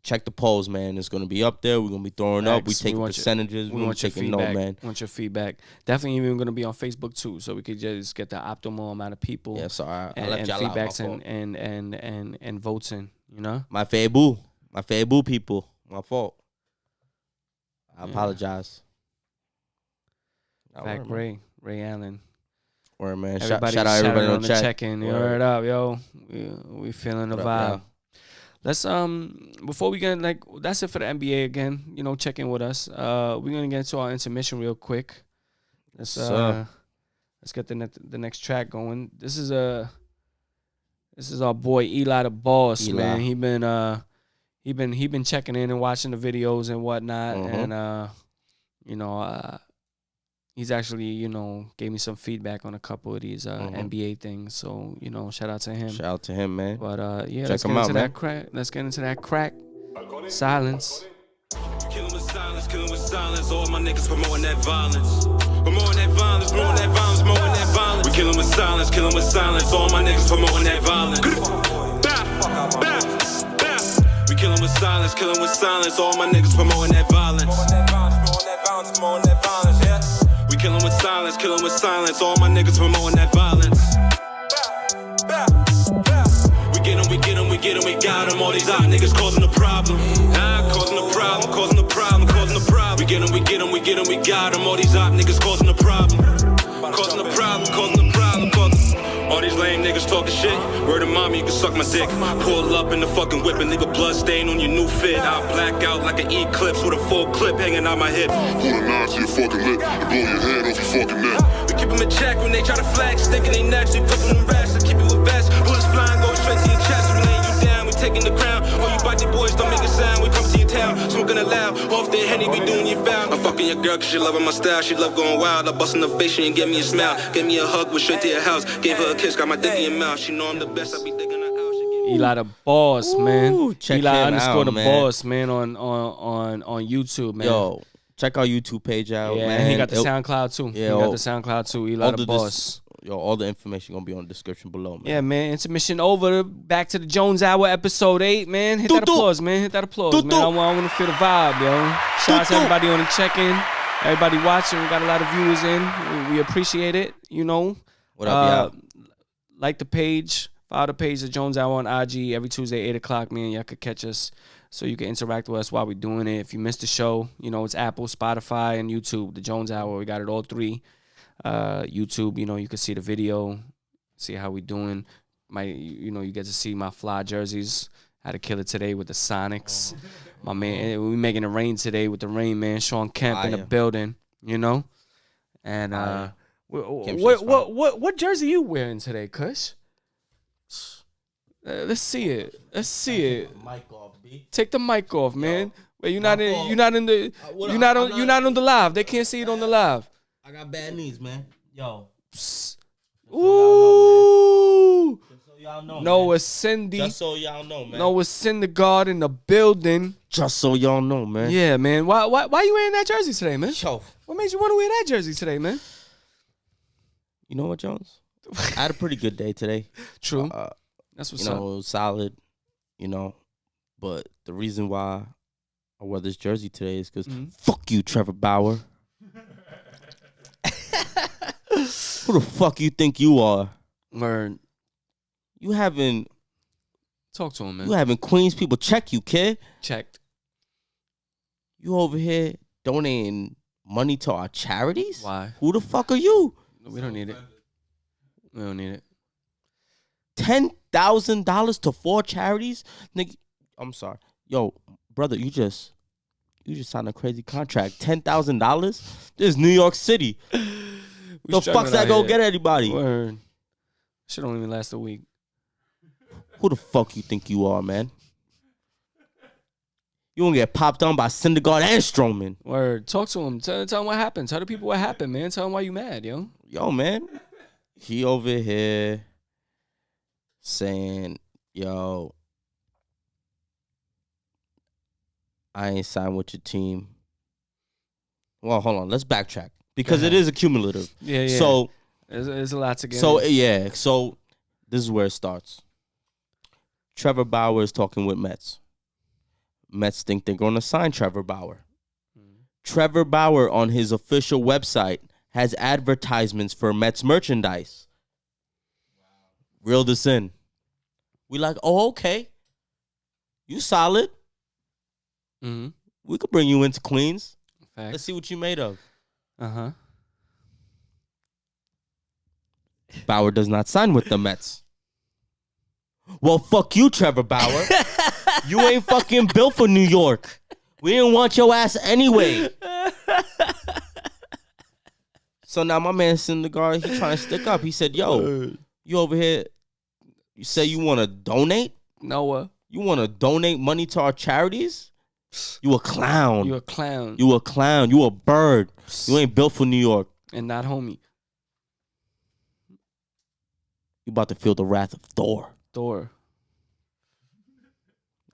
Speaker 2: Check the polls, man. It's gonna be up there. We're gonna be throwing up. We taking percentages.
Speaker 1: We want your feedback. Man. We want your feedback. Definitely even gonna be on Facebook too, so we could just get the optimal amount of people.
Speaker 2: Yeah, sorry.
Speaker 1: I left y'all feedbacks and votes in.
Speaker 2: My favorite boo people. My fault. I apologize.
Speaker 1: Fact, Ray Allen.
Speaker 2: Word, man. Shout out everybody on the
Speaker 1: check-in. You heard up, yo. We feeling the vibe. Let's before we get that's it for the NBA again. Check in with us. We're gonna get into our intermission real quick. Let's get the next track going. This is our boy Eli the Boss, man. He been checking in and watching the videos and whatnot, and he's actually gave me some feedback on a couple of these NBA things. So shout out to him.
Speaker 2: Shout out to him, man.
Speaker 1: But let's get into that crack. Let's get into that crack. Silence.
Speaker 4: Killing with silence, killing with silence. All my niggas promoting that violence. Promoting that violence, promoting that violence, promoting that violence. We killing with silence, killing with silence. All my niggas promoting that violence. We killing with silence, killing with silence. All my niggas promoting that violence. We killing with silence, killing with silence. All my niggas promoting that violence. We get 'em, we got 'em. All these hot niggas causing a problem. Causing a problem, causing a problem, causing a problem. We get 'em, we got 'em. All these hot niggas causing a problem. Causing a problem, causing a problem, all these lame niggas talking shit. Word of mommy, you can suck my dick. Pull up in the fucking whip and leave a blood stain on your new fit. I'll black out like an eclipse with a full clip hanging out my hip.
Speaker 5: Pull a knife to your fucking lip and blow your head off your fucking neck.
Speaker 4: We keep them in check when they try to flex. Sticking they necks, we put them in rest. And keep you a vest. Bullets flying, go straight to your chest. We laying you down, we taking the crown. All you bite the boys, don't make a sound. We come to your town, smoking aloud. Off their Henny, we doing your foul. I'm fucking your girl cause she loving my style. She love going wild. I bust in the face, she ain't give me a smile. Gave me a hug, went straight to your house. Gave her a kiss, got my dick in your mouth. She know I'm the best, I be digging her out.
Speaker 1: Eli the Boss, man.
Speaker 2: Check
Speaker 1: Eli
Speaker 2: him
Speaker 1: _the
Speaker 2: out, man.
Speaker 1: Boss, man, on YouTube, man.
Speaker 2: Yo, check our YouTube page out.
Speaker 1: Yeah,
Speaker 2: man.
Speaker 1: he got the SoundCloud too.
Speaker 2: Yeah,
Speaker 1: he got the SoundCloud too. Eli the boss.
Speaker 2: All the information gonna be on the description below, man.
Speaker 1: Yeah, man. Intermission over. Back to the Jones Hour, episode 8, man. Hit that applause, man. Hit that applause, man. I want to feel the vibe, yo. Shout out to everybody on the check-in. Everybody watching. We got a lot of viewers in. We appreciate it, you know.
Speaker 2: What up, y'all?
Speaker 1: Like the page. Follow the page of Jones Hour on IG every Tuesday, 8 o'clock, man. Y'all could catch us so you can interact with us while we're doing it. If you missed the show, you know, it's Apple, Spotify, and YouTube. The Jones Hour, we got it all 3. YouTube, you know, you can see the video, see how we doing. You get to see my fly jerseys. Had to kill it today with the Sonics. My man, we making it rain today with the Rain Man. Sean Kemp in the building, you know. And what jersey you wearing today, Kush? Let's see it. Let's see it.
Speaker 2: Mic off, B.
Speaker 1: Take the mic off, man. Wait, you're not on the live. They can't see it on the live.
Speaker 2: I got bad knees, man. Yo.
Speaker 1: Ooh.
Speaker 2: Just so y'all know,
Speaker 1: Noah Cindy.
Speaker 2: Just so y'all know, man.
Speaker 1: Noah Syndergaard in the building.
Speaker 2: Just so y'all know, man.
Speaker 1: Yeah, man. Why you wearing that jersey today, man?
Speaker 2: Yo.
Speaker 1: What made you want to wear that jersey today, man?
Speaker 2: You know what, Jones? I had a pretty good day today.
Speaker 1: True. That's what's up.
Speaker 2: It was solid, you know. But the reason why I wore this jersey today is because fuck you, Trevor Bauer. Who the fuck you think you are?
Speaker 1: Word.
Speaker 2: You haven't...
Speaker 1: Talk to him, man.
Speaker 2: You having Queens people check you, kid.
Speaker 1: Checked.
Speaker 2: You over here donating money to our charities?
Speaker 1: Why?
Speaker 2: Who the fuck are you?
Speaker 1: We don't need it. We don't need it.
Speaker 2: $10,000 to 4 charities? Nigga, I'm sorry. Yo, brother, you just signed a crazy contract. $10,000? This is New York City. The fuck's that gonna get anybody?
Speaker 1: Word. Shit don't even last a week.
Speaker 2: Who the fuck you think you are, man? You gonna get popped on by Syndergaard and Stroman.
Speaker 1: Word. Talk to him. Tell him what happened. Tell the people what happened, man. Tell him why you mad, yo.
Speaker 2: Yo, man. He over here saying, yo, I ain't signed with your team. Well, hold on. Let's backtrack. Because it is accumulative.
Speaker 1: Yeah.
Speaker 2: So
Speaker 1: there's a lot to get.
Speaker 2: So yeah. So this is where it starts. Trevor Bauer is talking with Mets. Mets think they're going to sign Trevor Bauer. Trevor Bauer on his official website has advertisements for Mets merchandise. Reel this in. We like, oh, okay. You solid.
Speaker 1: Mm-hmm.
Speaker 2: We could bring you into Queens.
Speaker 1: Fact.
Speaker 2: Let's see what you made of.
Speaker 1: Uh-huh.
Speaker 2: Bauer does not sign with the Mets. Well, fuck you, Trevor Bauer. You ain't fucking built for New York. We didn't want your ass anyway. So now my man Syndergaard, he trying to stick up. He said, yo, you over here, you say you want to donate?
Speaker 1: Noah.
Speaker 2: You want to donate money to our charities? You a clown.
Speaker 1: You a clown.
Speaker 2: You a clown. You a bird. You ain't built for New York.
Speaker 1: And not homie.
Speaker 2: You about to feel the wrath of Thor.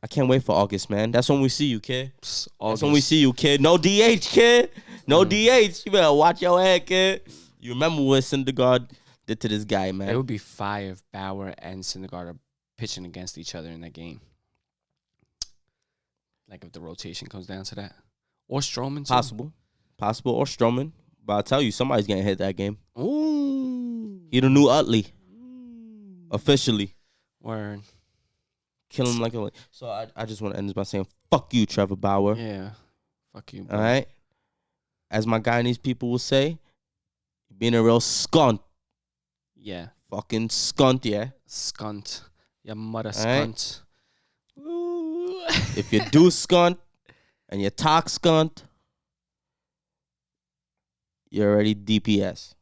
Speaker 2: I can't wait for August, man. That's when we see you, kid. That's when we see you, kid. No DH, kid. No DH. You better watch your head, kid. You remember what Syndergaard did to this guy, man.
Speaker 1: It would be fire if Bauer and Syndergaard are pitching against each other in that game. Like if the rotation comes down to that. Or Stroman, too.
Speaker 2: Possible. Or Stroman. But I'll tell you, somebody's getting hit that game.
Speaker 1: Ooh.
Speaker 2: He the new Utley. Officially.
Speaker 1: Word.
Speaker 2: Kill him like a... So I just want to end this by saying, fuck you, Trevor Bauer.
Speaker 1: Yeah. Fuck you, bro.
Speaker 2: All right? As my Guyanese people will say, being a real skunt.
Speaker 1: Yeah.
Speaker 2: Fucking skunt, yeah?
Speaker 1: Skunt. Your mother skunt.
Speaker 2: Right? If you do skunt and you talk skunt, you're already DPS.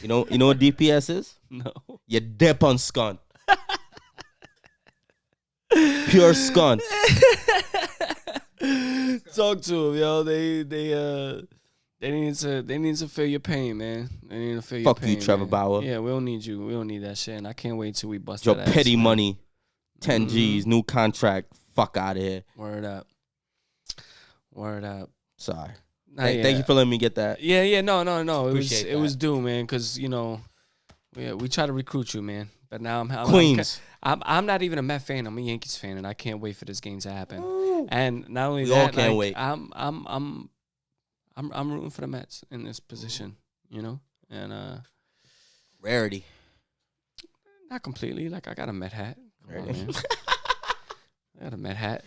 Speaker 2: You know what DPS is?
Speaker 1: No.
Speaker 2: You dip on skunt. Pure skunt.
Speaker 1: Talk to him, yo. They need to feel your pain, man. They need to feel your
Speaker 2: Fuck
Speaker 1: pain.
Speaker 2: you, Trevor
Speaker 1: man.
Speaker 2: Bauer.
Speaker 1: Yeah, we don't need you. We don't need that shit. And I can't wait till we bust
Speaker 2: Your
Speaker 1: that ass,
Speaker 2: petty
Speaker 1: man.
Speaker 2: money. 10 G's, new contract. Fuck out of here.
Speaker 1: Word up.
Speaker 2: Sorry. Thank you for letting me get that.
Speaker 1: Yeah. No.
Speaker 2: Appreciate
Speaker 1: It was
Speaker 2: that.
Speaker 1: due, man. Because we try to recruit you, man. But now I'm
Speaker 2: Queens.
Speaker 1: I'm not even a Met fan. I'm a Yankees fan, and I can't wait for this game to happen. And not only
Speaker 2: We
Speaker 1: that,
Speaker 2: all can't wait.
Speaker 1: I'm rooting for the Mets in this position, and
Speaker 2: Rarity.
Speaker 1: not completely. Like I got a Met hat. Come on, man. I got a Met hat.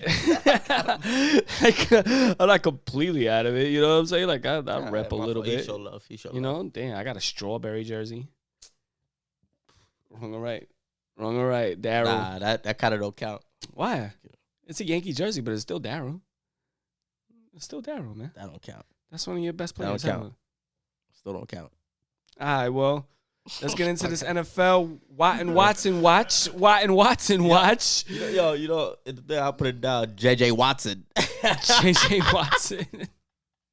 Speaker 1: I'm not completely out of it. You know what I'm saying? Like I rep a little bit.
Speaker 2: He show love.
Speaker 1: Damn, I got a strawberry jersey. Wrong or right, Darryl.
Speaker 2: Nah, that kind of don't count.
Speaker 1: Why? It's a Yankee jersey, but it's still Darryl. It's still Darryl, man.
Speaker 2: That don't count.
Speaker 1: That's one of your best
Speaker 2: That
Speaker 1: players.
Speaker 2: don't count. Still don't count.
Speaker 1: All right, well, let's get into this NFL. Watt and Watson watch.
Speaker 2: I'll put it down. JJ Watson.
Speaker 1: JJ Watson.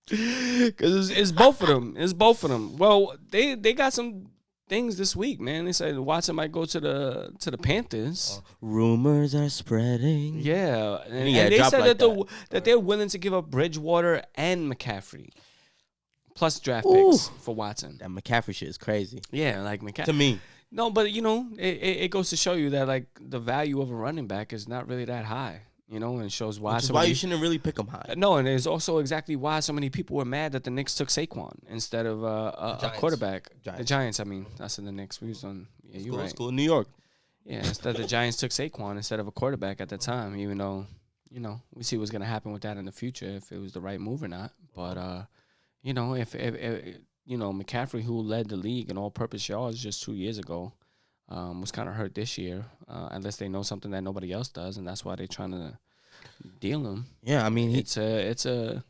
Speaker 1: Because it's both of them. Well, they got some things this week, man. They said Watson might go to the Panthers.
Speaker 2: Rumors are spreading.
Speaker 1: Yeah, and
Speaker 2: Yeah,
Speaker 1: they
Speaker 2: drop
Speaker 1: said
Speaker 2: like
Speaker 1: that they're willing to give up Bridgewater and McCaffrey, plus draft picks for Watson.
Speaker 2: That McCaffrey shit is crazy.
Speaker 1: Yeah, like McCaffrey.
Speaker 2: To me.
Speaker 1: No, but it goes to show you that like the value of a running back is not really that high. And it shows why.
Speaker 2: Which is why you shouldn't really pick him high.
Speaker 1: No, and it's also exactly why so many people were mad that the Knicks took Saquon instead of a quarterback.
Speaker 2: Giants.
Speaker 1: The Giants, I mean, that's in the Knicks. We was on. Yeah, you're right.
Speaker 2: School in New York.
Speaker 1: Yeah, instead the Giants took Saquon instead of a quarterback at the time, even though, we see what's gonna happen with that in the future if it was the right move or not. But if McCaffrey, who led the league in all-purpose yards just 2 years ago, was kind of hurt this year, unless they know something that nobody else does, and that's why they're trying to deal him.
Speaker 2: Yeah, I mean,
Speaker 1: it's a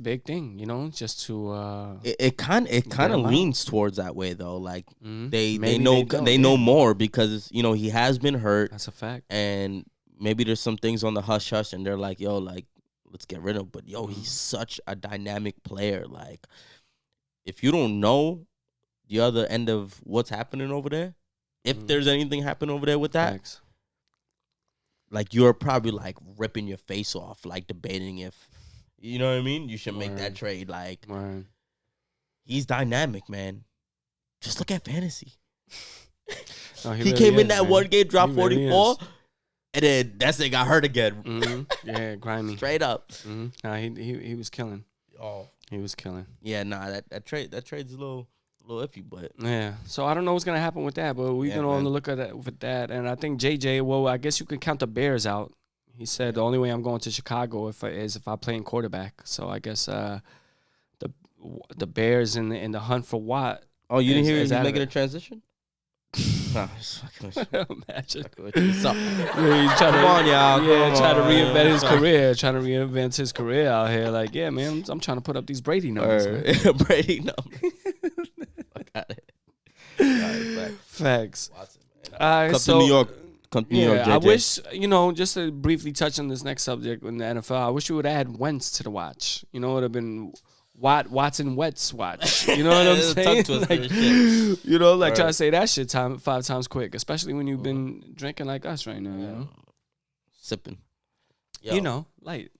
Speaker 1: big thing, just to.
Speaker 2: It kind of leans towards that way though. Like they
Speaker 1: Maybe
Speaker 2: know more because he has been hurt.
Speaker 1: That's a fact.
Speaker 2: And maybe there's some things on the hush hush, and they're like, yo, like let's get rid of him. But he's such a dynamic player. Like if you don't know the other end of what's happening over there, if there's anything happening over there with that.
Speaker 1: Facts.
Speaker 2: Like you're probably like ripping your face off, like debating if, you know what I mean? You should make that trade. Like he's dynamic, man. Just look at fantasy.
Speaker 1: No,
Speaker 2: he came in that one game, dropped
Speaker 1: He really
Speaker 2: 44, and then that thing got hurt again.
Speaker 1: Mm-hmm. Yeah, grimy.
Speaker 2: Straight up.
Speaker 1: Mm-hmm. Nah, he was killing.
Speaker 2: Oh,
Speaker 1: he was killing.
Speaker 2: Yeah, nah, that trade's a little iffy, but
Speaker 1: yeah. So I don't know what's gonna happen with that, but we're gonna on the look at that with that. And I think JJ, well, I guess you can count the Bears out. He said the only way I'm going to Chicago is if I play in quarterback. So I guess the Bears in the hunt for Watt.
Speaker 2: Oh, you didn't hear he's making a transition?
Speaker 1: No, just fucking with you. Imagine.
Speaker 2: What's up?
Speaker 1: Yeah,
Speaker 2: Come on, y'all.
Speaker 1: Yeah, trying to reinvent his career. Out here. Like, yeah, man, I'm trying to put up these Brady numbers.
Speaker 2: Brady numbers. I got it.
Speaker 1: Facts.
Speaker 2: Watson, man.
Speaker 1: All right,
Speaker 2: Come to New York. Come to New York, JJ.
Speaker 1: I wish, just to briefly touch on this next subject in the NFL, I wish you would add Wentz to the watch. It would have been Watson Wentz watch. You know what I'm saying? Like, try to say that shit 5 times quick, especially when you've been drinking like us right now.
Speaker 2: Sipping.
Speaker 1: Light.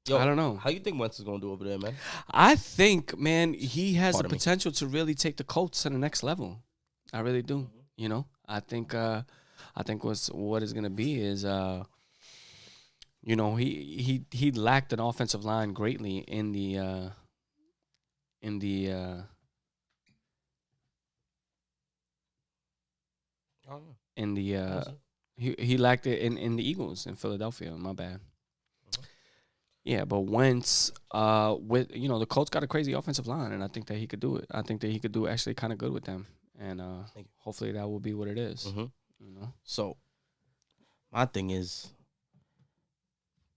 Speaker 2: Yo,
Speaker 1: I don't know.
Speaker 2: How you think Wentz is going to do over there, man?
Speaker 1: I think, man, he has the potential to really take the Colts to the next level. I really do. I think what is going to be is he lacked an offensive line greatly in the he lacked it in the Eagles in Philadelphia. My bad. Yeah, but Wentz, with the Colts got a crazy offensive line, and I think that he could do it. I think that he could do actually kind of good with them, and hopefully that will be what it is.
Speaker 2: Mm-hmm. So, my thing is,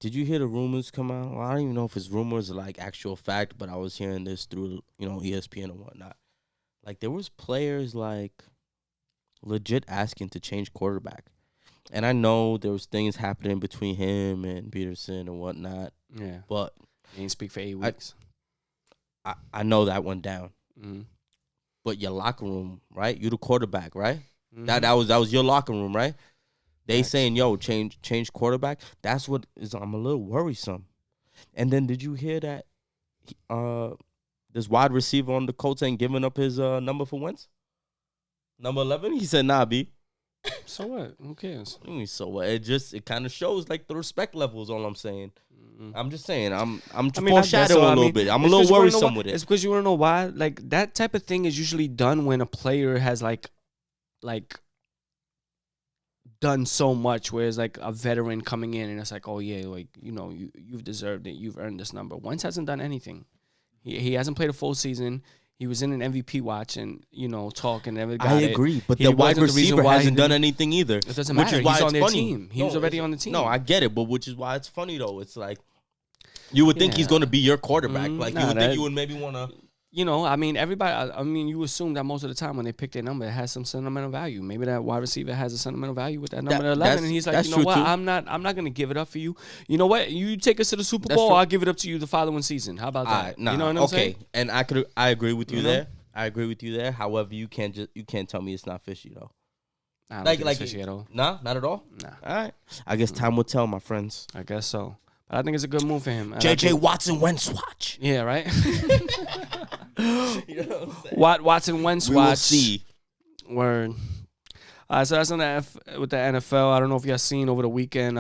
Speaker 2: did you hear the rumors come out? Well, I don't even know if it's rumors or like actual fact, but I was hearing this through ESPN and whatnot. Like there was players like legit asking to change quarterback. And I know there was things happening between him and Peterson and whatnot.
Speaker 1: Yeah.
Speaker 2: But
Speaker 1: he didn't speak for 8 weeks.
Speaker 2: I know that went down.
Speaker 1: Mm-hmm.
Speaker 2: But your locker room, right? You the quarterback, right?
Speaker 1: Mm-hmm.
Speaker 2: That was your locker room, right? They saying, yo, change quarterback. That's what is I'm a little worrisome. And then did you hear that this wide receiver on the Colts ain't giving up his number for Wentz? Number 11? He said, nah, B.
Speaker 1: So what? Who cares?
Speaker 2: I mean, so what? It kind of shows like the respect level is all I'm saying. I'm just saying, I'm foreshadowing a little bit. I'm a little worrisome with it.
Speaker 1: It's because you want to know why? Like, that type of thing is usually done when a player has, like done so much, where it's like a veteran coming in and it's like, oh, yeah, like, you know, you've deserved it. You've earned this number. Wentz hasn't done anything. He hasn't played a full season. He was in an MVP watch and, you know, talk and never got
Speaker 2: it. I agree, but the wide receiver hasn't done anything either.
Speaker 1: It doesn't matter. He's on their team. He was already on the team.
Speaker 2: No, I get it, but which is why it's funny, though. It's like, you would think he's going to be your quarterback. Like, you would think you would maybe want to.
Speaker 1: You know, I mean, everybody, I mean, you assume that most of the time when they pick their number, it has some sentimental value. Maybe that wide receiver has a sentimental value with that number 11, and he's like, you know what, I'm not going to give it up for you. You know what, you take us to the Super Bowl, I'll give it up to you the following season. How about that?
Speaker 2: Nah,
Speaker 1: you know what I'm saying?
Speaker 2: Okay, and I agree with you there. I agree with you there. However, you can't tell me it's not fishy though.
Speaker 1: I don't think it's fishy at all.
Speaker 2: Nah, not at all.
Speaker 1: Nah.
Speaker 2: All right. I guess time will tell, my friends.
Speaker 1: I guess so. But I think it's a good move for him.
Speaker 2: JJ Watson Wentz watch.
Speaker 1: Yeah, right.
Speaker 2: You know what I'm
Speaker 1: Watson Wentz watch.
Speaker 2: We will see.
Speaker 1: Word. So that's on with the NFL. I don't know if y'all seen over the weekend.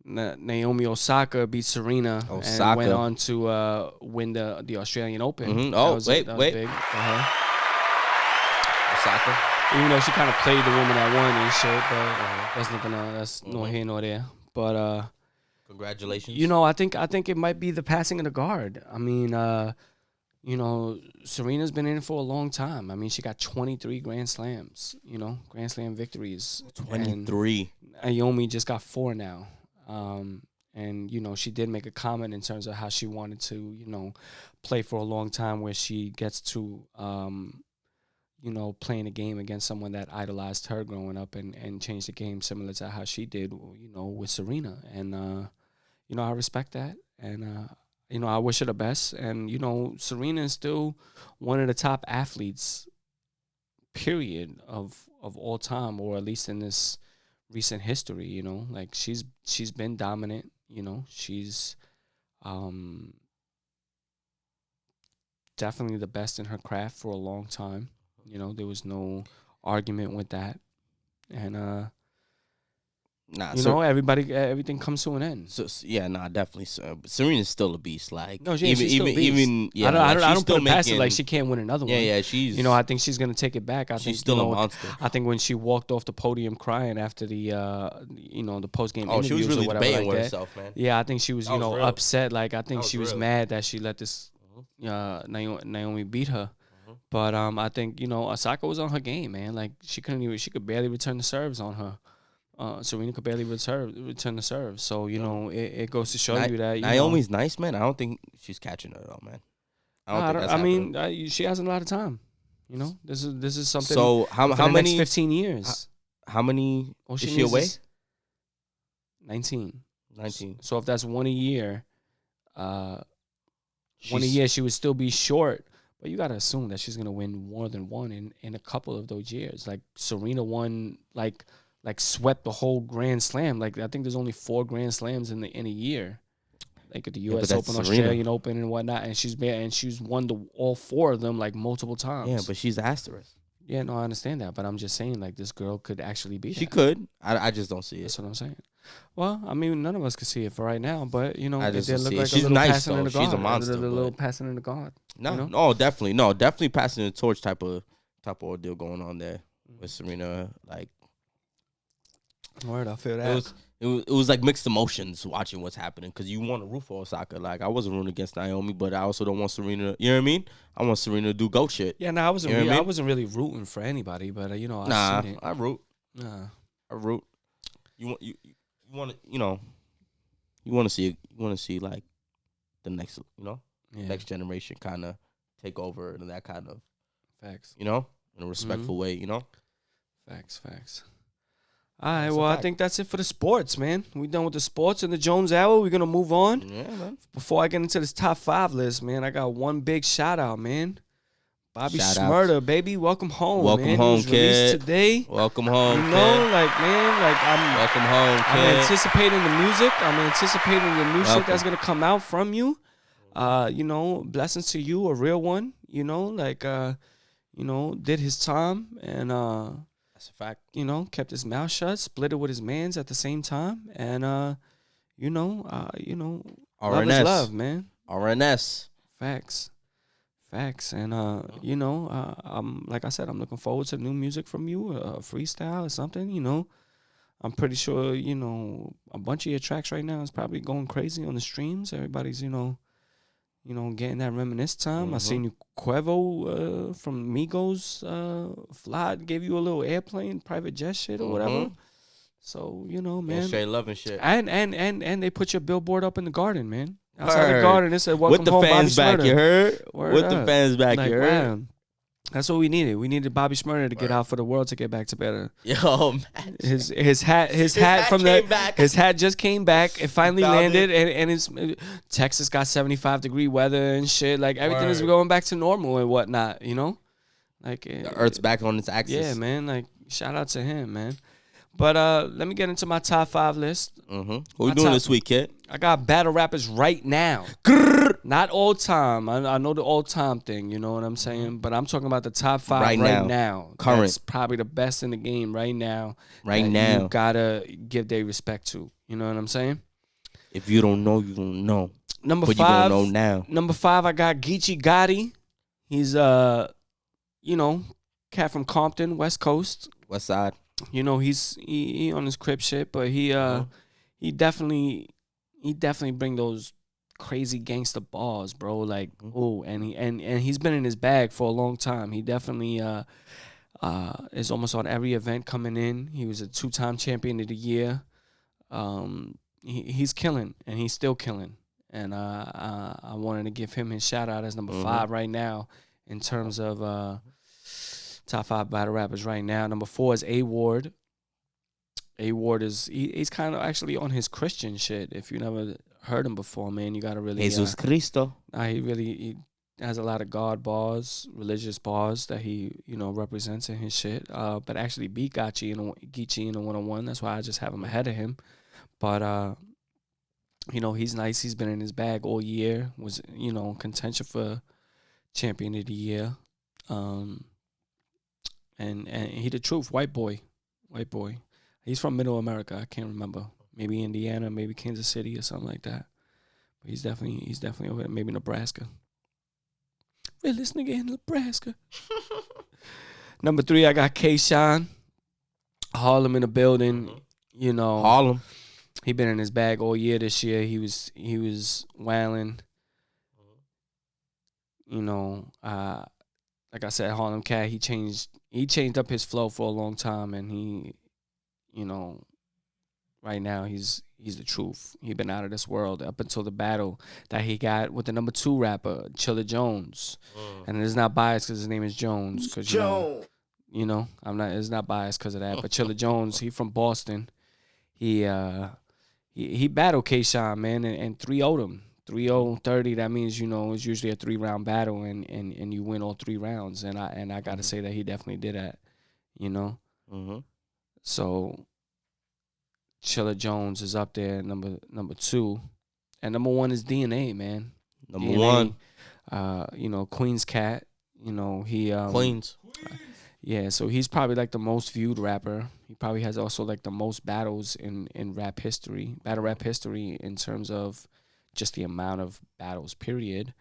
Speaker 1: Naomi Osaka beat Serena and went on to win the Australian Open.
Speaker 2: Mm-hmm. Oh, that was
Speaker 1: big for her.
Speaker 2: Osaka.
Speaker 1: Even though she kind of played the woman that won and shit, but that's nothing. That's no here nor there. But
Speaker 2: congratulations.
Speaker 1: You know, I think it might be the passing of the guard. I mean, you know, Serena's been in it for a long time. I mean, she got 23 Grand Slams. You know, Grand Slam victories.
Speaker 2: 23.
Speaker 1: And Naomi just got 4 now. And, you know, she did make a comment in terms of how she wanted to, you know, play for a long time, where she gets to, you know, playing a game against someone that idolized her growing up and changed the game similar to how she did, you know, with Serena. And, you know, I respect that. And, you know, I wish her the best. And, you know, Serena is still one of the top athletes, period, of all time, or at least in this recent history, you know, like she's been dominant, you know, she's definitely the best in her craft for a long time. You know, there was no argument with that. And you know, everything comes to an end.
Speaker 2: So yeah, definitely. Serena's still a beast. Like,
Speaker 1: no, she's still a beast. I don't put it past it. Like, she can't win another one.
Speaker 2: Yeah, she's.
Speaker 1: You know, I think she's gonna take it back.
Speaker 2: She's still a monster.
Speaker 1: I think when she walked off the podium crying after the, you know, the post game interviews,
Speaker 2: she was really
Speaker 1: or whatever
Speaker 2: debating
Speaker 1: like
Speaker 2: with
Speaker 1: that.
Speaker 2: herself, man.
Speaker 1: Yeah, I think she was, you know,
Speaker 2: real.
Speaker 1: upset. Like, I think she was mad that she let this Naomi beat her. But I think, you know, Osaka was on her game, man. Like, she could barely return the serves on her. Serena could barely return the serve. So, you know, it goes to show you that
Speaker 2: Naomi's nice, man. I don't think she's catching it all, man.
Speaker 1: I mean, she has a lot of time. You know, this is something.
Speaker 2: So how many?
Speaker 1: Next 15 years.
Speaker 2: How many? Is she away?
Speaker 1: 19.
Speaker 2: 19.
Speaker 1: So if that's one a year, she would still be short. But you got to assume that she's gonna win more than one in a couple of those years. Like, Serena won like swept the whole Grand Slam. Like, I think there's only 4 Grand Slams in a year. Like at the U.S. Open, Serena. Australian Open, and whatnot. And she's won all 4 of them like multiple times.
Speaker 2: Yeah, but she's asterisk.
Speaker 1: Yeah, no, I understand that, but I'm just saying, like, this girl could actually be.
Speaker 2: She could. I just don't see it.
Speaker 1: That's what I'm saying. Well, I mean, none of us could see it for right now, but, you know,
Speaker 2: it did
Speaker 1: look like
Speaker 2: she's
Speaker 1: a little
Speaker 2: nice,
Speaker 1: passing in the guard.
Speaker 2: She's a monster.
Speaker 1: A little passing in the guard.
Speaker 2: No,
Speaker 1: you know?
Speaker 2: no, definitely, definitely passing the torch type of ordeal going on there with Serena. Like,
Speaker 1: word, I feel that.
Speaker 2: It was like mixed emotions watching what's happening, because you want to root for Osaka. Like, I wasn't rooting against Naomi, but I also don't want Serena. You know what I mean? I want Serena to do GOAT shit.
Speaker 1: Yeah, no, I wasn't really rooting for anybody, but you know,
Speaker 2: I root.
Speaker 1: I
Speaker 2: root. You want to see like the next, you know, next generation kind of take over and that kind of
Speaker 1: facts.
Speaker 2: You know, in a respectful way. You know,
Speaker 1: facts. All right, well, I think that's it for the sports, man. We done with the sports and the Jones Hour. We're going to move on.
Speaker 2: Yeah, man.
Speaker 1: Before I get into this top 5 list, man, I got one big shout-out, man. Bobby Shmurda, baby. Welcome home,
Speaker 2: Welcome home, kid.
Speaker 1: Today.
Speaker 2: Welcome home,
Speaker 1: you know,
Speaker 2: kid.
Speaker 1: Like, man, like,
Speaker 2: welcome home, kid.
Speaker 1: I'm anticipating the music. I'm anticipating the new shit that's going to come out from you. You know, blessings to you, a real one. You know, like you know, did his time and
Speaker 2: That's a fact.
Speaker 1: you know, kept his mouth shut, split it with his mans at the same time, and you know, love is
Speaker 2: RNS.
Speaker 1: love, man.
Speaker 2: RNS.
Speaker 1: Facts. And you know, I'm like I said, I'm looking forward to new music from you, freestyle or something. You know, I'm pretty sure you know a bunch of your tracks right now is probably going crazy on the streams. Everybody's you know, getting that reminisce time. I seen you Quavo from Migos, fly gave you a little airplane, private jet shit or whatever. So you know, man,
Speaker 2: Straight love and shit.
Speaker 1: and they put your billboard up in the garden, man. Outside the
Speaker 2: Heard.
Speaker 1: garden, it said "Welcome
Speaker 2: With the
Speaker 1: home,
Speaker 2: fans
Speaker 1: Bobby
Speaker 2: back,
Speaker 1: Shmurda."
Speaker 2: you heard?
Speaker 1: Word
Speaker 2: With the
Speaker 1: up.
Speaker 2: fans back,
Speaker 1: Like,
Speaker 2: you heard?
Speaker 1: wow. That's what we needed. We needed Bobby Shmurda to get out for the world to get back together.
Speaker 2: Yo, man.
Speaker 1: His hat from
Speaker 2: came back.
Speaker 1: his hat just came back. It finally
Speaker 2: Found
Speaker 1: landed, and it's Texas got 75-degree weather and shit. Like everything is
Speaker 2: Word.
Speaker 1: going back to normal and whatnot. You know, like
Speaker 2: The Earth's back on its axis.
Speaker 1: yeah, man. Like shout out to him, man. But let me get into my top 5 list.
Speaker 2: What we
Speaker 1: My
Speaker 2: doing
Speaker 1: top-
Speaker 2: this week, kid?
Speaker 1: I got battle rappers right now. Not all time. I know the all time thing, you know what I'm saying? But I'm talking about the top 5
Speaker 2: Right
Speaker 1: right
Speaker 2: now.
Speaker 1: now.
Speaker 2: Current.
Speaker 1: That's probably the best in the game right now.
Speaker 2: Right
Speaker 1: that
Speaker 2: now.
Speaker 1: You gotta give their respect to. You know what I'm saying?
Speaker 2: If you don't know, you don't know.
Speaker 1: Number
Speaker 2: But
Speaker 1: 5.
Speaker 2: you gonna know now.
Speaker 1: Number 5, I got Geechee Gotti. He's you know, cat from Compton, West Coast.
Speaker 2: West Side.
Speaker 1: You know, he on his crib shit, but he definitely bring those crazy gangster bars, bro. Like, oh, and he's been in his bag for a long time. He definitely is almost on every event coming in. He was a 2-time champion of the year. He's killing, and he's still killing. And I wanted to give him his shout out as number 5 right now in terms of top 5 battle rappers right now. Number 4 is A Ward. A Ward is he's kind of actually on his Christian shit. If you never heard him before, man, you gotta really.
Speaker 2: Jesus Cristo.
Speaker 1: He has a lot of God bars, religious bars that he represents in his shit. But actually beat Geechee in a 1-on-1. That's why I just have him ahead of him. But he's nice. He's been in his bag all year. Was contention for champion of the year. And he the truth, white boy. He's from Middle America. I can't remember. Maybe Indiana, maybe Kansas City or something like that. But he's definitely over there. Maybe Nebraska. Realest nigga in Nebraska. Number 3, I got K-Shine. Harlem in the building.
Speaker 2: Harlem.
Speaker 1: He been in his bag all year this year. He was wailing. Like I said, Harlem Cat, he changed up his flow for a long time, and he, right now he's the truth. He been out of this world up until the battle that he got with the number 2 rapper, Chilla Jones. And it's not biased because his name is Jones. Because it's not biased because of that. But Chilla Jones, he from Boston. He battled K-Shine, man, and 3-0'd him. 3-0-30, that means, it's usually a 3-round battle and you win all 3 rounds. And I gotta say that he definitely did that, So Chilla Jones is up there, number 2. And number 1 is DNA, man.
Speaker 2: Number
Speaker 1: DNA,
Speaker 2: 1.
Speaker 1: Queen's Cat. He
Speaker 2: Queens.
Speaker 1: Yeah, so he's probably like the most viewed rapper. He probably has also like the most battles in rap history, battle rap history, in terms of just the amount of battles, period.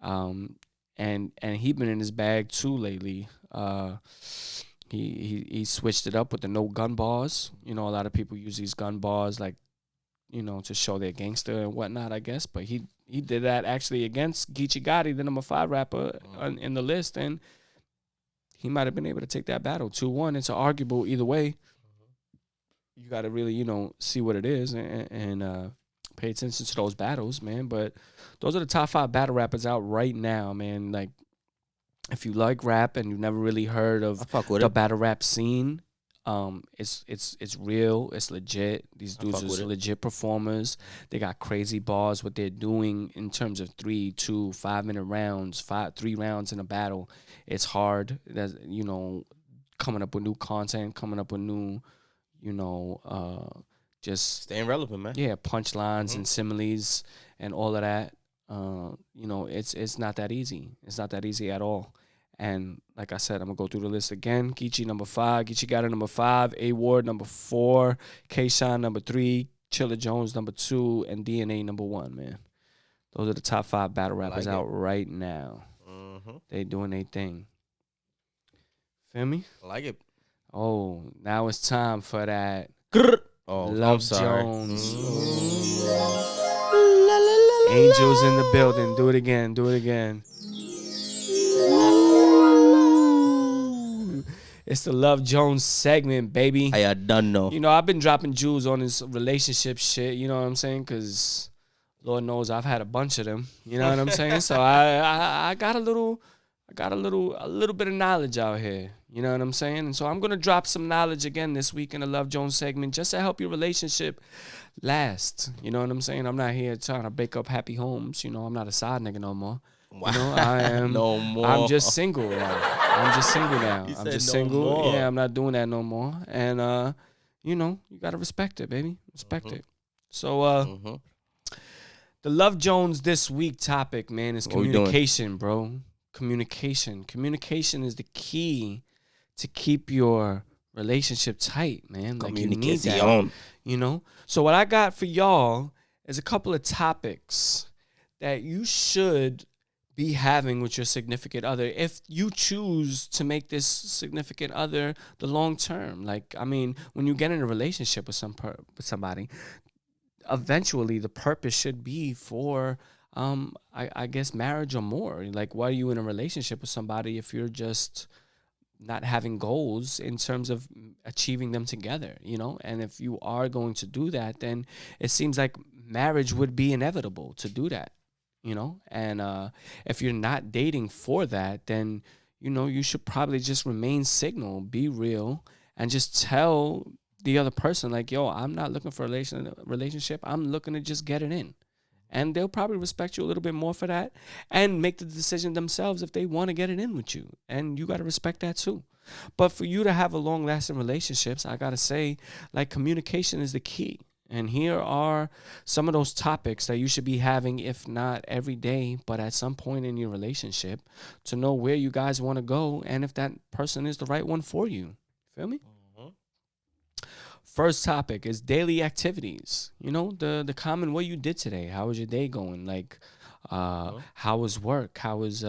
Speaker 1: And he been in his bag too lately. He switched it up with the no gun bars. A lot of people use these gun bars like, to show their gangster and whatnot, I guess. But he did that actually against Geechee Gotti, the number 5 rapper in the list, and he might have been able to take that battle 2-1. It's arguable either way. You got to really, see what it is and pay attention to those battles, man. But those are the top 5 battle rappers out right now, man. Like, if you like rap and you've never really heard of the battle rap scene, it's real, it's legit. These dudes are legit performers. They got crazy bars. What they're doing in terms of 3, 2, 5-minute rounds, 3 rounds in a battle, it's hard. That's coming up with new content, coming up with new, just
Speaker 2: staying relevant, man.
Speaker 1: Yeah, punchlines and similes and all of that. it's not that easy. It's not that easy at all. And like I said, I'm gonna go through the list again. Geechee number 5, Geechee got it number 5, A Ward number 4, K-Shine number 3, Chilla Jones number 2, and DNA number 1. Man, those are the top 5 battle rappers out right now. They doing their thing. Feel me?
Speaker 2: I like it.
Speaker 1: Oh, now it's time for that.
Speaker 2: Oh,
Speaker 1: Love
Speaker 2: I'm sorry.
Speaker 1: Jones. Angels in the building. Do it again. Do it again. It's the Love Jones segment, baby.
Speaker 2: I done know.
Speaker 1: You know, I've been dropping jewels on this relationship shit. You know what I'm saying? Because Lord knows I've had a bunch of them. You know what I'm saying? So I got a little bit of knowledge out here. You know what I'm saying? And so I'm gonna drop some knowledge again this week in the Love Jones segment, just to help your relationship last. You know what I'm saying? I'm not here trying to break up happy homes. You know, I'm not a side nigga no more.
Speaker 2: Wow.
Speaker 1: You know, I am.
Speaker 2: No more.
Speaker 1: I'm just single now. I'm just single now.
Speaker 2: You
Speaker 1: I'm
Speaker 2: said
Speaker 1: just
Speaker 2: no
Speaker 1: single.
Speaker 2: more.
Speaker 1: Yeah, I'm not doing that no more. And you know, you gotta respect it, baby. Respect it. So the Love Jones this week topic, man, is communication, bro. Communication. Communication is the key to keep your relationship tight, man. Like you need that. You know? So what I got for y'all is a couple of topics that you should be having with your significant other if you choose to make this significant other the long term. Like, I mean, when you get in a relationship with somebody, eventually the purpose should be for I guess marriage or more. Like, why are you in a relationship with somebody if you're just not having goals in terms of achieving them together, you know? And if you are going to do that, then it seems like marriage would be inevitable to do that, you know? And if you're not dating for that, then, you know, you should probably just remain single, be real, and just tell the other person, like, yo, I'm not looking for a relationship. I'm looking to just get it in. And they'll probably respect you a little bit more for that and make the decision themselves if they want to get it in with you. And you got to respect that too. But for you to have a long-lasting relationships, I got to say, like, communication is the key. And here are some of those topics that you should be having, if not every day, but at some point in your relationship, to know where you guys want to go and if that person is the right one for you. Feel me? First topic is daily activities. You know, the common, what you did today. How was your day going? Like, how was work? How was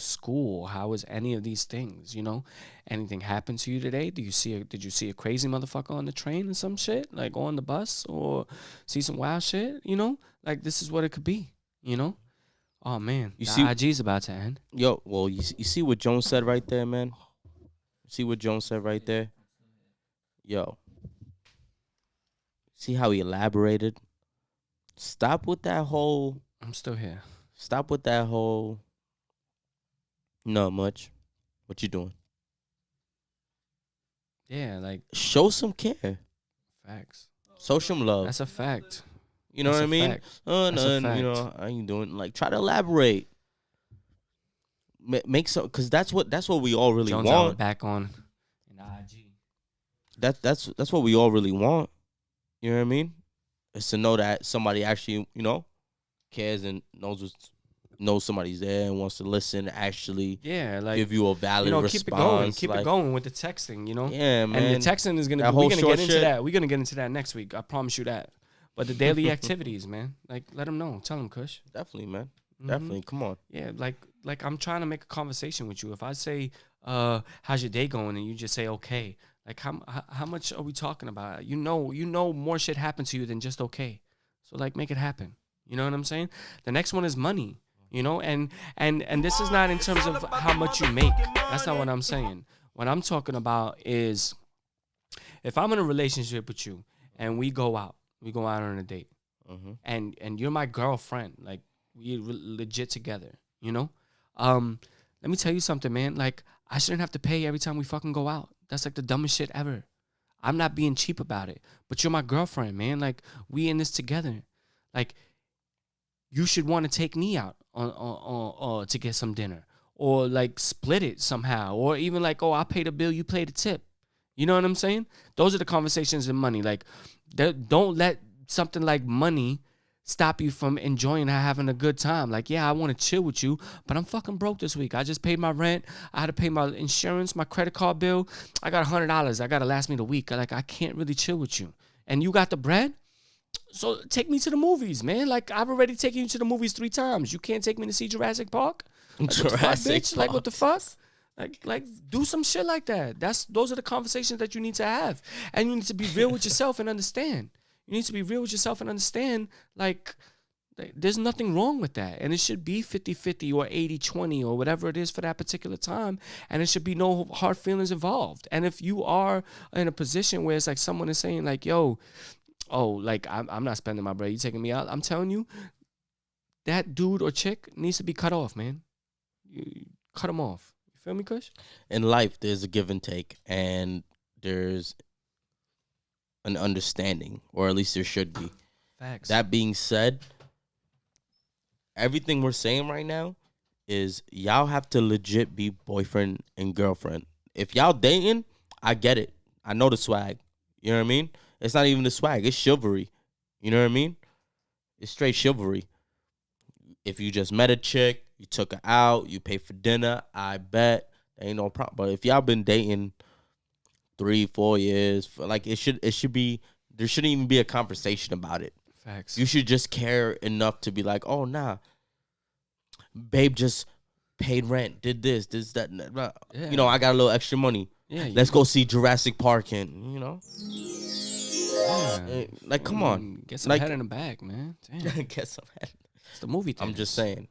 Speaker 1: school? How was any of these things? You know, anything happened to you today? Did you see a crazy motherfucker on the train or some shit? Like, on the bus, or see some wild shit? You know, like, this is what it could be. You know, oh man, the IG's about to end.
Speaker 2: Yo, well, you see what Jones said right there, man. See what Jones said right there. Yo. See how he elaborated? Stop with that whole...
Speaker 1: I'm still here.
Speaker 2: Stop with that whole... Not much. What you doing?
Speaker 1: Yeah, like...
Speaker 2: Show some care.
Speaker 1: Facts.
Speaker 2: Show some love.
Speaker 1: That's a fact.
Speaker 2: You know what I mean?
Speaker 1: Fact.
Speaker 2: Oh, no, you know, I ain't doing... Like, try to elaborate. Make some... Because that's what we all really
Speaker 1: Jones
Speaker 2: want.
Speaker 1: Back on in the IG.
Speaker 2: That's what we all really want. You know what I mean? It's to know that somebody actually, you know, cares and knows somebody's there and wants to listen, actually
Speaker 1: like,
Speaker 2: give you a valid response.
Speaker 1: Keep it going with the texting, you know?
Speaker 2: Yeah, man.
Speaker 1: And the texting is going to be, we're going to get into that. We're going to get into that next week. I promise you that. But the daily activities, man, like, let them know. Tell them, Kush.
Speaker 2: Definitely, man. Definitely. Come on.
Speaker 1: Yeah, like I'm trying to make a conversation with you. If I say, how's your day going? And you just say, okay. Like, how much are we talking about? You know more shit happened to you than just okay. So, like, make it happen. You know what I'm saying? The next one is money, you know? And this is not in terms of how much you make. That's not what I'm saying. What I'm talking about is, if I'm in a relationship with you and we go out on a date, and you're my girlfriend, like, we're legit together, you know? Let me tell you something, man. Like, I shouldn't have to pay every time we fucking go out. That's like the dumbest shit ever. I'm not being cheap about it. But you're my girlfriend, man. Like, we in this together. Like, you should want to take me out on to get some dinner. Or, like, split it somehow. Or even like, oh, I pay the bill, you pay the tip. You know what I'm saying? Those are the conversations in money. Like, don't let something like money stop you from enjoying having a good time. Like, yeah, I want to chill with you, but I'm fucking broke this week. I just paid my rent. I had to pay my insurance, my credit card bill. I got $100. I got to last me the week. Like, I can't really chill with you. And you got the bread? So take me to the movies, man. Like, I've already taken you to the movies 3 times. You can't take me to see Jurassic Park? Like, what the fuck, bitch? Like, what the fuck? Like, do some shit like that. Those are the conversations that you need to have. And you need to be real with yourself and understand. You need to be real with yourself and understand, like there's nothing wrong with that. And it should be 50-50 or 80-20 or whatever it is for that particular time. And it should be no hard feelings involved. And if you are in a position where it's like someone is saying like, yo, like I'm not spending my bread, you taking me out. I'm telling you, that dude or chick needs to be cut off, man. You cut him off. You feel me, Kush?
Speaker 2: In life, there's a give and take, and there's an understanding, or at least there should be.
Speaker 1: Facts.
Speaker 2: That being said, everything we're saying right now is y'all have to legit be boyfriend and girlfriend. If y'all dating, I get it. I know the swag. You know what I mean? It's not even the swag. It's chivalry. You know what I mean? It's straight chivalry. If you just met a chick, you took her out, you pay for dinner, I bet there ain't no problem. But if y'all been dating 3-4 years, like it should be, there shouldn't even be a conversation about it.
Speaker 1: Facts.
Speaker 2: You should just care enough to be like, oh nah, babe just paid rent, did this, that.
Speaker 1: Yeah.
Speaker 2: You know, I got a little extra money.
Speaker 1: Yeah.
Speaker 2: Let's go see Jurassic Park and, you know.
Speaker 1: Yeah.
Speaker 2: Like, come on.
Speaker 1: Get some head in the bag, man. Damn.
Speaker 2: Get some head.
Speaker 1: It's the movie theaters.
Speaker 2: I'm just saying.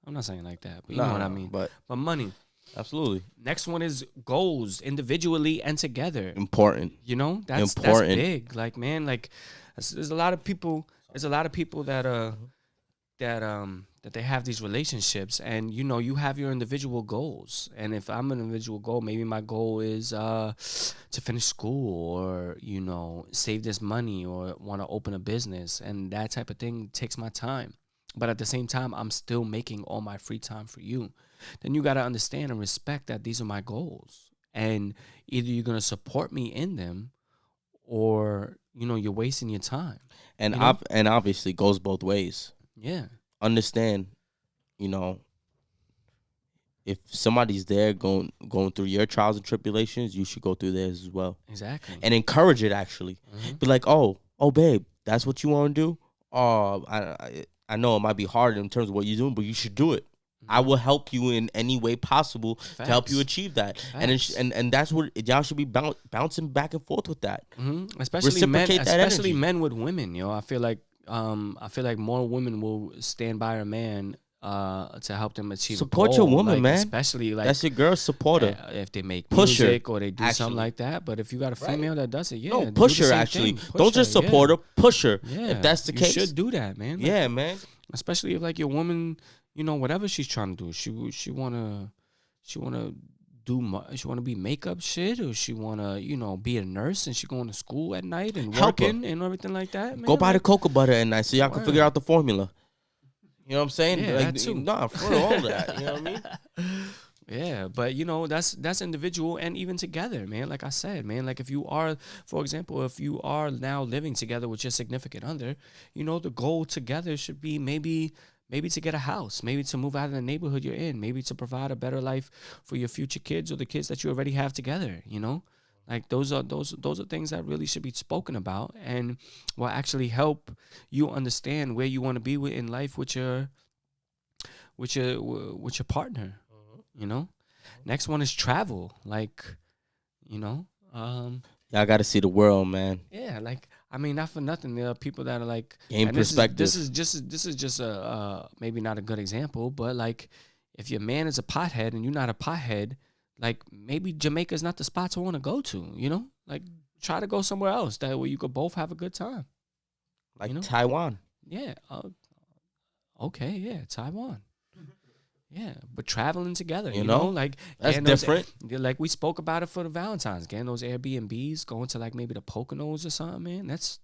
Speaker 1: I'm not saying like that, but you know what I mean.
Speaker 2: But
Speaker 1: money.
Speaker 2: Absolutely.
Speaker 1: Next one is goals, individually and together.
Speaker 2: Important.
Speaker 1: You know, that's big. Like, man, like there's a lot of people. There's a lot of people that they have these relationships, and you know, you have your individual goals. And if I'm an individual goal, maybe my goal is to finish school, or you know, save this money, or want to open a business, and that type of thing takes my time. But at the same time, I'm still making all my free time for you. Then you got to understand and respect that these are my goals. And either you're going to support me in them, or, you know, you're wasting your time.
Speaker 2: And
Speaker 1: you know?
Speaker 2: and obviously goes both ways.
Speaker 1: Yeah.
Speaker 2: Understand, you know, if somebody's there going through your trials and tribulations, you should go through theirs as well.
Speaker 1: Exactly.
Speaker 2: And encourage it, actually. Mm-hmm. Be like, oh, babe, that's what you want to do? Oh, I know it might be hard in terms of what you're doing, but you should do it. I will help you in any way possible to help you achieve that.
Speaker 1: Facts.
Speaker 2: And that's what y'all should be bouncing back and forth with that.
Speaker 1: Mm-hmm. Especially men with women. You know, I feel like more women will stand by a man to help them achieve.
Speaker 2: Support
Speaker 1: a
Speaker 2: your
Speaker 1: goal.
Speaker 2: woman,
Speaker 1: like,
Speaker 2: man.
Speaker 1: Especially like
Speaker 2: that's your girl. Support her.
Speaker 1: If they make
Speaker 2: push
Speaker 1: music
Speaker 2: her,
Speaker 1: or they do something like that. But if you got a female that does it, yeah,
Speaker 2: no, push her. Actually, don't just support her. Push her. Yeah, if that's the case,
Speaker 1: you should do that, man. Like,
Speaker 2: yeah, man.
Speaker 1: Especially if like your woman, you know, whatever she's trying to do, she wanna be makeup shit, or she wanna, you know, be a nurse and she going to school at night and working and everything like that. Man.
Speaker 2: Go buy the cocoa butter at night so y'all can figure out the formula. You know what I'm saying?
Speaker 1: Yeah,
Speaker 2: like,
Speaker 1: that too.
Speaker 2: Nah, for all that. You know what I mean?
Speaker 1: Yeah, but you know, that's individual and even together, man. Like I said, man, like if you are, for example, if you are now living together with your significant other, you know, the goal together should be maybe to get a house, maybe to move out of the neighborhood you're in, maybe to provide a better life for your future kids or the kids that you already have together, you know? Like those are things that really should be spoken about and will actually help you understand where you want to be in life with your partner. You know, next one is travel. Like, you know,
Speaker 2: y'all got to see the world, man.
Speaker 1: Yeah, like I mean, not for nothing. There are people that are like
Speaker 2: game perspective.
Speaker 1: This is just a maybe not a good example, but like if your man is a pothead and you're not a pothead, like maybe Jamaica's not the spot to want to go to. You know, like try to go somewhere else that way you could both have a good time.
Speaker 2: Like,
Speaker 1: you know?
Speaker 2: Taiwan.
Speaker 1: Yeah. Okay. Yeah, Taiwan. Yeah, but traveling together, you know, like
Speaker 2: that's different.
Speaker 1: Like we spoke about it for the Valentine's, getting those Airbnbs, going to like maybe the Poconos or something, man. That's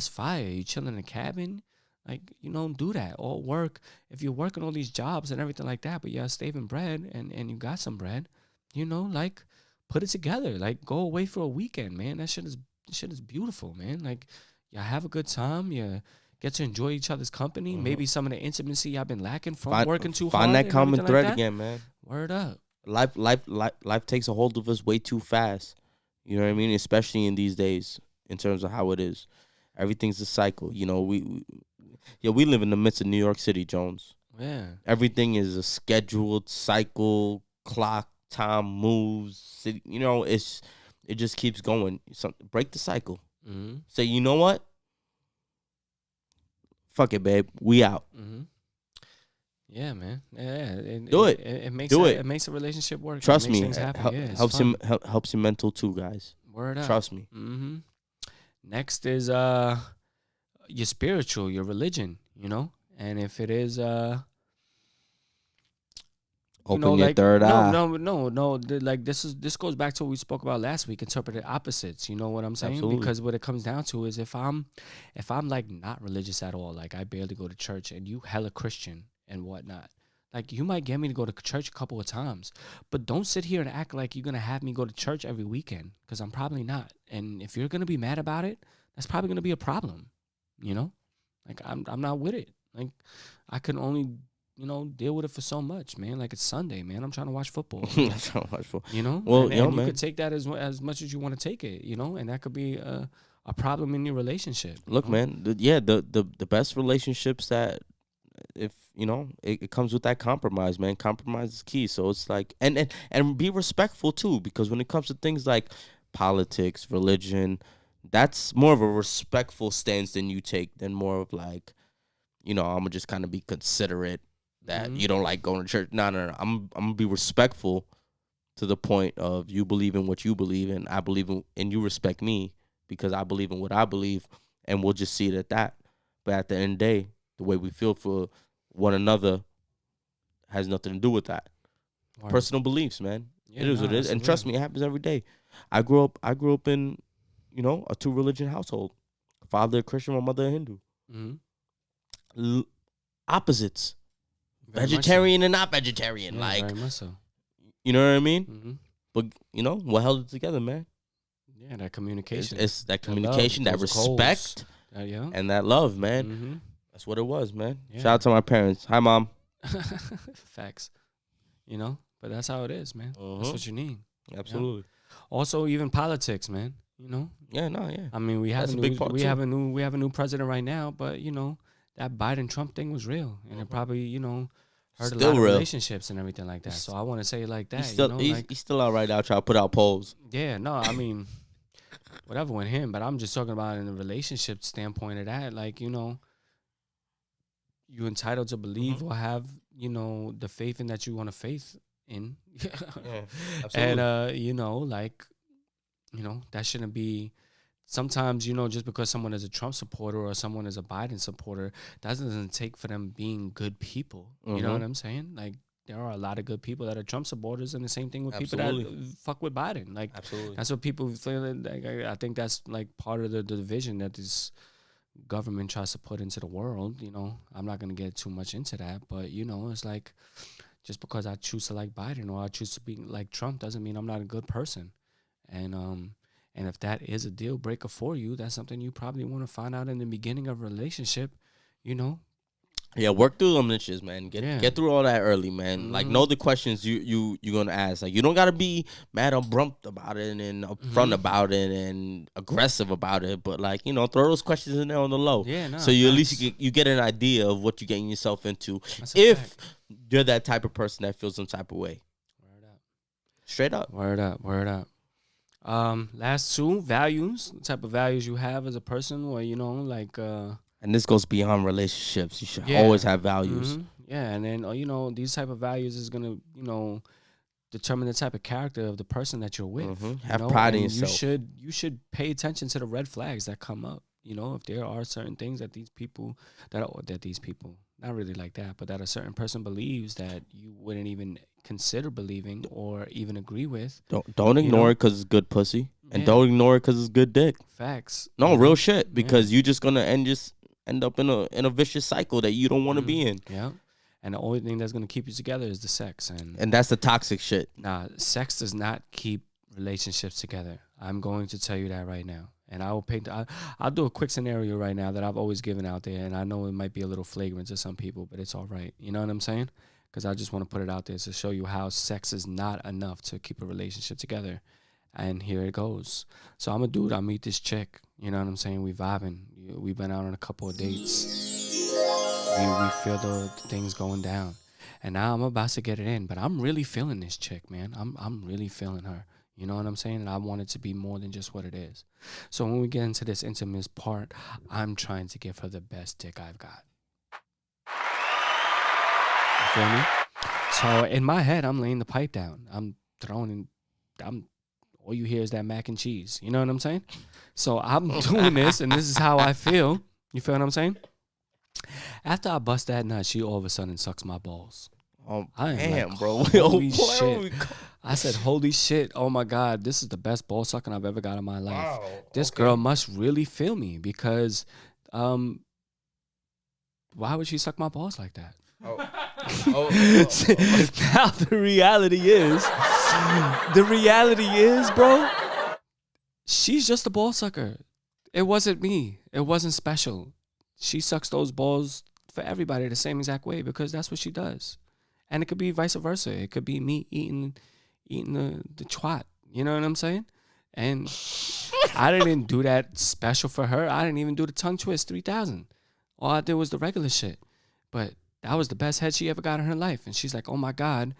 Speaker 1: fire. You chilling in a cabin, like you don't do that. All work. If you're working all these jobs and everything like that, but you're saving bread and you got some bread, you know, like put it together. Like go away for a weekend, man. That shit is beautiful, man. Like you have a good time. get to enjoy each other's company. Maybe some of the intimacy I've been lacking from working too hard.
Speaker 2: Find that
Speaker 1: and
Speaker 2: common
Speaker 1: everything
Speaker 2: thread
Speaker 1: like that.
Speaker 2: again, man.
Speaker 1: Word up.
Speaker 2: Life takes a hold of us way too fast. You know what I mean? Especially in these days, in terms of how it is. Everything's a cycle. You know, we live in the midst of New York City, Jones.
Speaker 1: Yeah.
Speaker 2: Everything is a scheduled cycle, clock, time moves. City, you know, it just keeps going. Break the cycle.
Speaker 1: Mm-hmm.
Speaker 2: Say, you know what? Fuck it, babe. We out.
Speaker 1: Mm-hmm. Yeah, man. Yeah,
Speaker 2: Do it.
Speaker 1: It makes
Speaker 2: Do
Speaker 1: it.
Speaker 2: it.
Speaker 1: It makes a relationship work.
Speaker 2: Trust
Speaker 1: it makes
Speaker 2: me.
Speaker 1: things happen. Yeah, it's
Speaker 2: helps
Speaker 1: fun.
Speaker 2: him. Helps your mental too, guys.
Speaker 1: Word up.
Speaker 2: Trust me.
Speaker 1: Mm-hmm. Next is your spiritual, your religion. You know, and if it is
Speaker 2: Open your third eye.
Speaker 1: No. Like this goes back to what we spoke about last week. Interpreted opposites. You know what I'm saying?
Speaker 2: Absolutely.
Speaker 1: Because what it comes down to is if I'm like not religious at all, like I barely go to church, and you hella Christian and whatnot, like you might get me to go to church a couple of times, but don't sit here and act like you're gonna have me go to church every weekend, because I'm probably not. And if you're gonna be mad about it, that's probably gonna be a problem. You know, like I'm not with it. Like I can only deal with it for so much, man. Like it's Sunday, man. I'm trying to watch football. You know?
Speaker 2: Well,
Speaker 1: and
Speaker 2: yo,
Speaker 1: you
Speaker 2: man.
Speaker 1: could take that as much as you want to take it, you know? And that could be a problem in your relationship.
Speaker 2: Look, man. The best relationships that, if you know, it comes with that compromise, man. Compromise is key. So it's like, and be respectful too, because when it comes to things like politics, religion, that's more of a respectful stance than you take, than more of like, I'm gonna just kind of be considerate that you don't like going to church. No. I'm gonna be respectful to the point of you believe in what you believe in. I believe in, and you respect me because I believe in what I believe, and we'll just see it at that. But at the end of the day, the way we feel for one another has nothing to do with that.
Speaker 1: Right.
Speaker 2: Personal beliefs, man.
Speaker 1: Yeah,
Speaker 2: it is what it is, and trust me, it happens every day. I grew up in, a 2-religion household. Father a Christian, my mother a Hindu.
Speaker 1: Mm-hmm.
Speaker 2: Opposites.
Speaker 1: Very
Speaker 2: Vegetarian and not vegetarian.
Speaker 1: Yeah,
Speaker 2: like,
Speaker 1: very much so.
Speaker 2: you know what I mean?
Speaker 1: Mm-hmm.
Speaker 2: But, what held it together, man?
Speaker 1: Yeah, that communication.
Speaker 2: It's that communication, that respect,
Speaker 1: yeah.
Speaker 2: and that love, man.
Speaker 1: Mm-hmm.
Speaker 2: That's what it was, man.
Speaker 1: Yeah.
Speaker 2: Shout out to my parents. Hi, Mom.
Speaker 1: Facts. But that's how it is, man. That's what you need.
Speaker 2: Absolutely.
Speaker 1: Yeah. Also, even politics, man.
Speaker 2: Yeah, no, yeah.
Speaker 1: I mean, we have
Speaker 2: That's
Speaker 1: a
Speaker 2: a big part,
Speaker 1: we
Speaker 2: too.
Speaker 1: have a new president right now, but that Biden Trump thing was real, and it probably hurt
Speaker 2: Still
Speaker 1: a lot of
Speaker 2: real.
Speaker 1: relationships and everything like that. So I want to say it like that.
Speaker 2: He's still out right now trying to put out polls.
Speaker 1: Yeah, no, I mean, whatever with him, but I'm just talking about in the relationship standpoint of that. Like, you're entitled to believe or have, the faith in that you want to faith in.
Speaker 2: Yeah, absolutely.
Speaker 1: And, that shouldn't be. Sometimes, just because someone is a Trump supporter or someone is a Biden supporter, that doesn't take for them being good people. You know what I'm saying? Like, there are a lot of good people that are Trump supporters, and the same thing with people that fuck with Biden. Like,
Speaker 2: Absolutely.
Speaker 1: that's what people feel. Like, I think that's like part of the division that this government tries to put into the world. I'm not gonna get too much into that, but it's like, just because I choose to like Biden or I choose to be like Trump doesn't mean I'm not a good person. And if that is a deal breaker for you, that's something you probably want to find out in the beginning of a relationship.
Speaker 2: Yeah, work through them niches, man. Get through all that early, man.
Speaker 1: Mm-hmm.
Speaker 2: Like, know the questions you're gonna ask. Like, you don't gotta be mad or brumped about it and upfront about it and aggressive about it. But like, throw those questions in there on the low.
Speaker 1: Yeah, no,
Speaker 2: so you at
Speaker 1: facts.
Speaker 2: least you get an idea of what you're getting yourself into.
Speaker 1: That's a
Speaker 2: If
Speaker 1: fact.
Speaker 2: you're that type of person that feels some type of way.
Speaker 1: Word up.
Speaker 2: Straight up.
Speaker 1: Word up. Last two, values. The type of values you have as a person, or
Speaker 2: And this goes beyond relationships. You should always have values.
Speaker 1: Mhm. Yeah, and then these type of values is gonna determine the type of character of the person that you're with.
Speaker 2: Have pride in
Speaker 1: And
Speaker 2: yourself.
Speaker 1: You should pay attention to the red flags that come up. If there are certain things that these people not really like that, but that a certain person believes that you wouldn't even consider believing or even agree with.
Speaker 2: Don't ignore it because it's good pussy, and don't ignore it because it's good dick.
Speaker 1: Facts.
Speaker 2: No, real shit. Because you're just gonna end up in a vicious cycle that you don't want to be in.
Speaker 1: Yeah. And the only thing that's gonna keep you together is the sex,
Speaker 2: And that's the toxic shit.
Speaker 1: sex does not keep relationships together. I'm going to tell you that right now. And I will paint. I'll do a quick scenario right now that I've always given out there, and I know it might be a little flagrant to some people, but it's all right. You know what I'm saying? Because I just want to put it out there to show you how sex is not enough to keep a relationship together. And here it goes. So I'm a dude. I meet this chick. You know what I'm saying? We vibing. We've been out on a couple of dates. We feel the things going down. And now I'm about to get it in. But I'm really feeling this chick, man. I'm really feeling her. You know what I'm saying? And I want it to be more than just what it is. So when we get into this intimate part, I'm trying to give her the best dick I've got. You feel me? So in my head, I'm laying the pipe down. I'm throwing in, all you hear is that mac and cheese. You know what I'm saying? So I'm doing this, and this is how I feel. You feel what I'm saying? After I bust that nut, she all of a sudden sucks my balls.
Speaker 2: Oh,
Speaker 1: I am
Speaker 2: damn,
Speaker 1: like,
Speaker 2: bro.
Speaker 1: Holy shit. I said, holy shit. Oh, my God. This is the best ball sucking I've ever got in my life.
Speaker 2: Wow.
Speaker 1: This girl must really feel me because why would she suck my balls like that? Now the reality is, bro, she's just a ball sucker. It wasn't me. It wasn't special. She sucks those balls for everybody the same exact way because that's what she does. And it could be vice versa. It could be me eating the twat. You know what I'm saying? And I didn't do that special for her. I didn't even do the tongue twist 3000. All I did was the regular shit. But that was the best head she ever got in her life. And she's like, oh my God,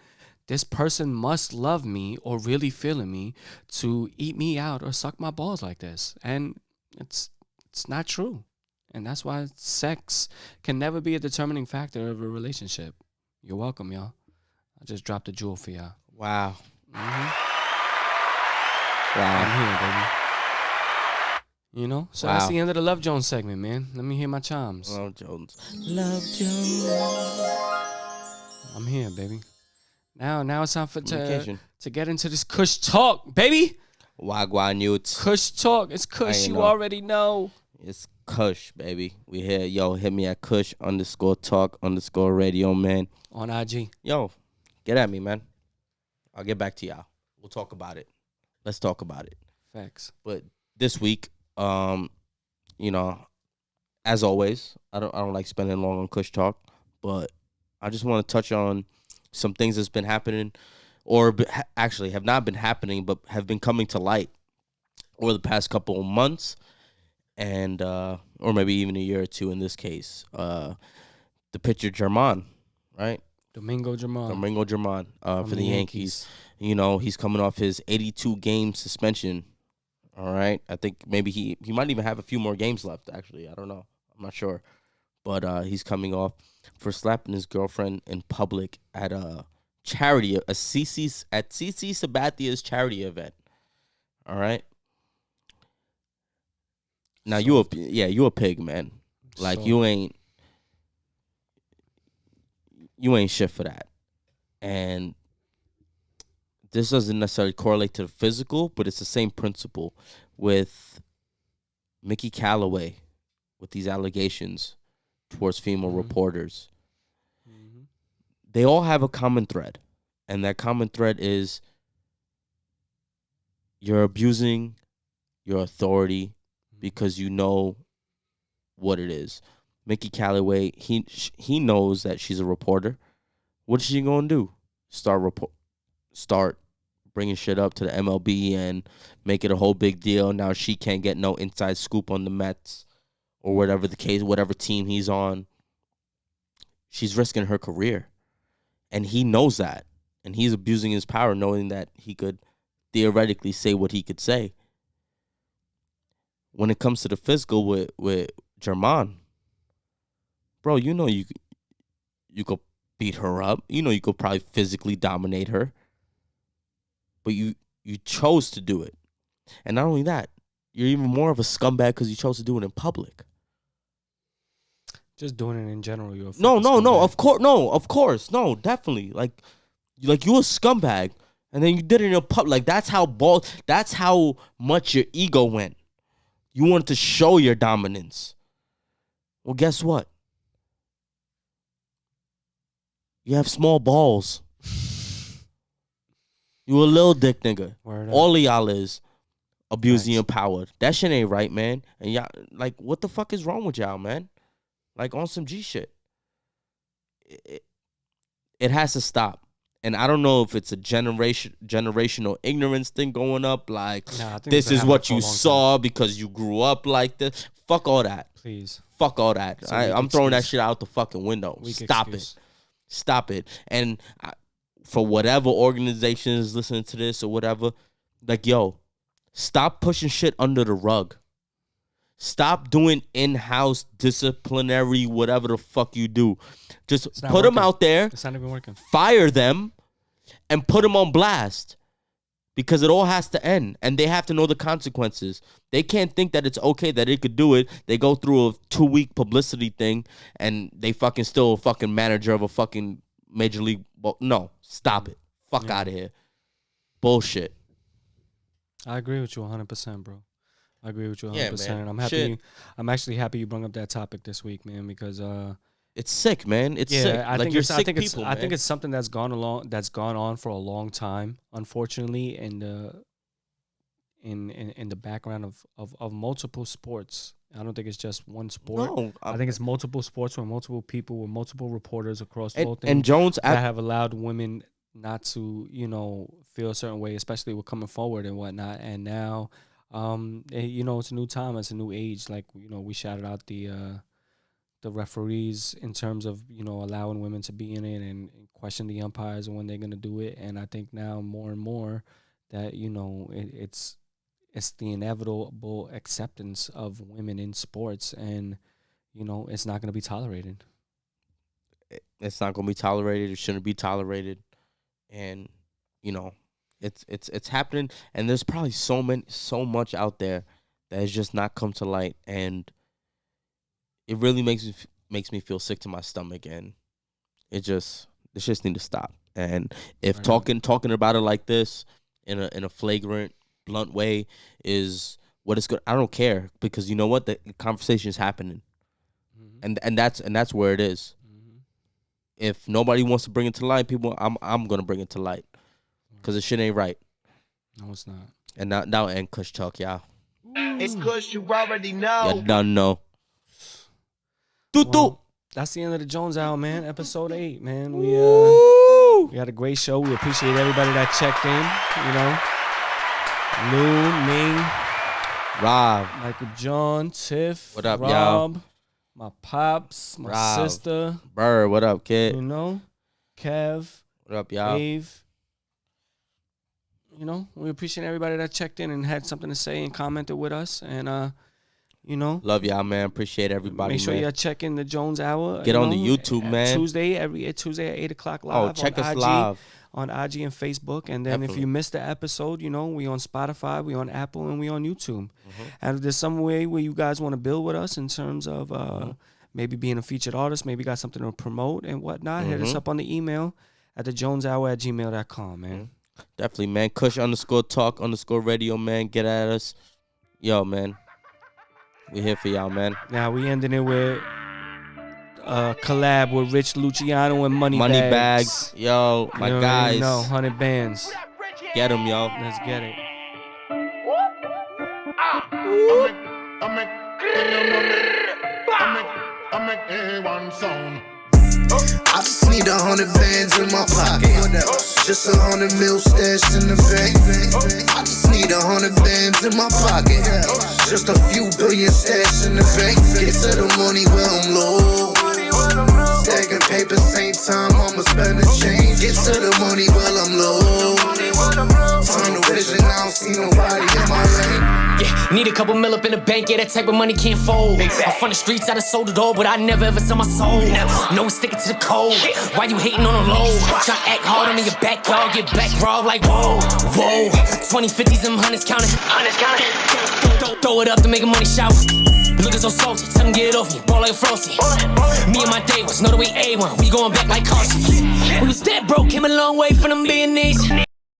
Speaker 1: this person must love me or really feeling me to eat me out or suck my balls like this. And it's not true. And that's why sex can never be a determining factor of a relationship. You're welcome, y'all. I just dropped a jewel for y'all.
Speaker 2: Wow.
Speaker 1: Mm-hmm.
Speaker 2: Wow.
Speaker 1: I'm here, baby. You know? So that's the end of the Love Jones segment, man. Let me hear my chimes.
Speaker 2: Love Jones. Love Jones.
Speaker 1: I'm here, baby. Now it's time to get into this Kush Talk, baby.
Speaker 2: Wagwan youths.
Speaker 1: Kush Talk. It's Kush. You already know.
Speaker 2: It's Kush, baby. We here. Yo, hit me at Kush_talk_radio, man.
Speaker 1: On IG.
Speaker 2: Yo, get at me, man. I'll get back to y'all. We'll talk about it. Let's talk about it.
Speaker 1: Facts.
Speaker 2: But this week, you know, as always, I don't like spending long on Kush Talk, but I just want to touch on some things that's been happening, or actually have not been happening, but have been coming to light over the past couple of months, and or maybe even a year or two in this case. The pitcher German, right?
Speaker 1: Domingo
Speaker 2: German for the Yankees. You know, he's coming off his 82-game suspension. All right. I think maybe he might even have a few more games left, actually. I don't know. I'm not sure. But he's coming off for slapping his girlfriend in public at a charity, CC Sabathia's charity event. All right. Now, you a pig, man. Like, you ain't shit for that. And this doesn't necessarily correlate to the physical, but it's the same principle with Mickey Callaway with these allegations towards female reporters. Mm-hmm. They all have a common thread, and that common thread is you're abusing your authority because you know what it is. Mickey Callaway, he knows that she's a reporter. What is she going to do? Start bringing shit up to the MLB and make it a whole big deal. Now she can't get no inside scoop on the Mets or whatever the case, whatever team he's on. She's risking her career. And he knows that. And he's abusing his power knowing that he could theoretically say what he could say. When it comes to the physical with German, bro, you know you could beat her up. You know you could probably physically dominate her. But you chose to do it. And not only that, you're even more of a scumbag because you chose to do it in public.
Speaker 1: Just doing it in general, you're a
Speaker 2: No, of course, definitely. Like you a scumbag, and then you did it in public. Like that's how much your ego went. You wanted to show your dominance. Well, guess what? You have small balls. You a little dick nigga.
Speaker 1: Word
Speaker 2: all of y'all is. abusing your power. That shit ain't right, man. And y'all, like, what the fuck is wrong with y'all, man? Like, on some G shit. It has to stop. And I don't know if it's a generational ignorance thing going up. Like, this is what you saw because you grew up like this. Fuck all that.
Speaker 1: Please.
Speaker 2: Fuck all that. I'm throwing that shit out the fucking window. Stop it. And for whatever organization is listening to this or whatever, like, yo, stop pushing shit under the rug. Stop doing in-house disciplinary whatever the fuck you do. Just put them out there.
Speaker 1: It's not even working.
Speaker 2: Fire them and put them on blast. Because it all has to end. And they have to know the consequences. They can't think that it's okay that they could do it. They go through a 2-week publicity thing and they fucking still a fucking manager of a fucking major league. No, stop it. Fuck out of here. Bullshit.
Speaker 1: I agree with you 100%, bro. I agree with you 100%.
Speaker 2: Yeah,
Speaker 1: and I'm happy. I'm actually happy you brought up that topic this week, man, because
Speaker 2: it's sick, man. It's sick.
Speaker 1: I
Speaker 2: like,
Speaker 1: think
Speaker 2: you're
Speaker 1: it's,
Speaker 2: sick
Speaker 1: I think
Speaker 2: people,
Speaker 1: it's, I think it's something that's gone on for a long time, unfortunately, in the background of multiple sports. I don't think it's just one sport.
Speaker 2: No,
Speaker 1: I think it's multiple sports with multiple people, with multiple reporters across the whole thing.
Speaker 2: And Jones,
Speaker 1: that have allowed women not to, feel a certain way, especially with coming forward and whatnot. And now, it's a new time, it's a new age. Like, we shouted out the referees in terms of, allowing women to be in it and question the umpires and when they're going to do it. And I think now more and more that, it's the inevitable acceptance of women in sports, and, it's not going to be tolerated.
Speaker 2: It's not going to be tolerated. It shouldn't be tolerated. And, it's happening. And there's probably so much out there that has just not come to light. And it really makes me feel sick to my stomach. And this just need to stop. And if talking about it like this in a flagrant, blunt way is what it's good, I don't care, because you know what, the conversation is happening. And that's where it is. If nobody wants to bring it to light, people, I'm gonna bring it to light, because the shit ain't right.
Speaker 1: No, it's not.
Speaker 2: And now end Kush Talk, y'all.
Speaker 3: It's Kush, you already know.
Speaker 2: You done know.
Speaker 1: That's the end of the Jones Hour, man. Episode 8, man. We had a great show. We appreciate everybody that checked in. Lou, Ming,
Speaker 2: Rob,
Speaker 1: Michael John, Tiff,
Speaker 2: what up,
Speaker 1: Rob,
Speaker 2: y'all?
Speaker 1: My pops, my
Speaker 2: Rob,
Speaker 1: sister,
Speaker 2: Burr, what up, kid?
Speaker 1: Kev,
Speaker 2: what up, y'all?
Speaker 1: Dave. We appreciate everybody that checked in and had something to say and commented with us. And
Speaker 2: love y'all, man. Appreciate everybody.
Speaker 1: Make sure
Speaker 2: y'all
Speaker 1: check in the Jones Hour.
Speaker 2: Get on the YouTube, man.
Speaker 1: Every Tuesday at 8:00 live.
Speaker 2: Check us
Speaker 1: IG,
Speaker 2: live
Speaker 1: on IG and Facebook. And then if you missed the episode, we on Spotify, we on Apple, and we on YouTube. And if there's some way where you guys want to build with us in terms of maybe being a featured artist, maybe got something to promote and whatnot, hit us up on the email at thejoneshour@gmail.com, man.
Speaker 2: Definitely, man. Kush _talk_radio, man. Get at us. Yo, man. We here for y'all, man.
Speaker 1: Now we ending it with collab with Rich Luciano and Money Bags.
Speaker 2: Yo, my guys.
Speaker 1: 100 bands.
Speaker 2: Get them, yo.
Speaker 1: Let's get it.
Speaker 6: I just need 100 bands in my pocket. Just 100 mil stashed in the bank. I just need 100 bands in my pocket. Just a few billion stashed in the bank. Get to the money where I'm low. Stacking paper, same time I'ma spend the change. Get to the money while I'm low. Tunnel vision, I don't see nobody in my lane.
Speaker 7: Yeah, need a couple mil up in the bank, yeah, that type of money can't fold. I'm from the streets, I done sold it all, but I never ever sell my soul. No, sticking to the code. Why you hating on the low? Try to act hard on me, your backyard, get back robbed like whoa, whoa. 20, 50s, them hundreds counting. Throw it up to make a money shout. Looking so salty, tell them get it off me, ball like a frosty. Me and my day was, know the way A1, we going back like Carson. We was dead broke, came a long way from them being these.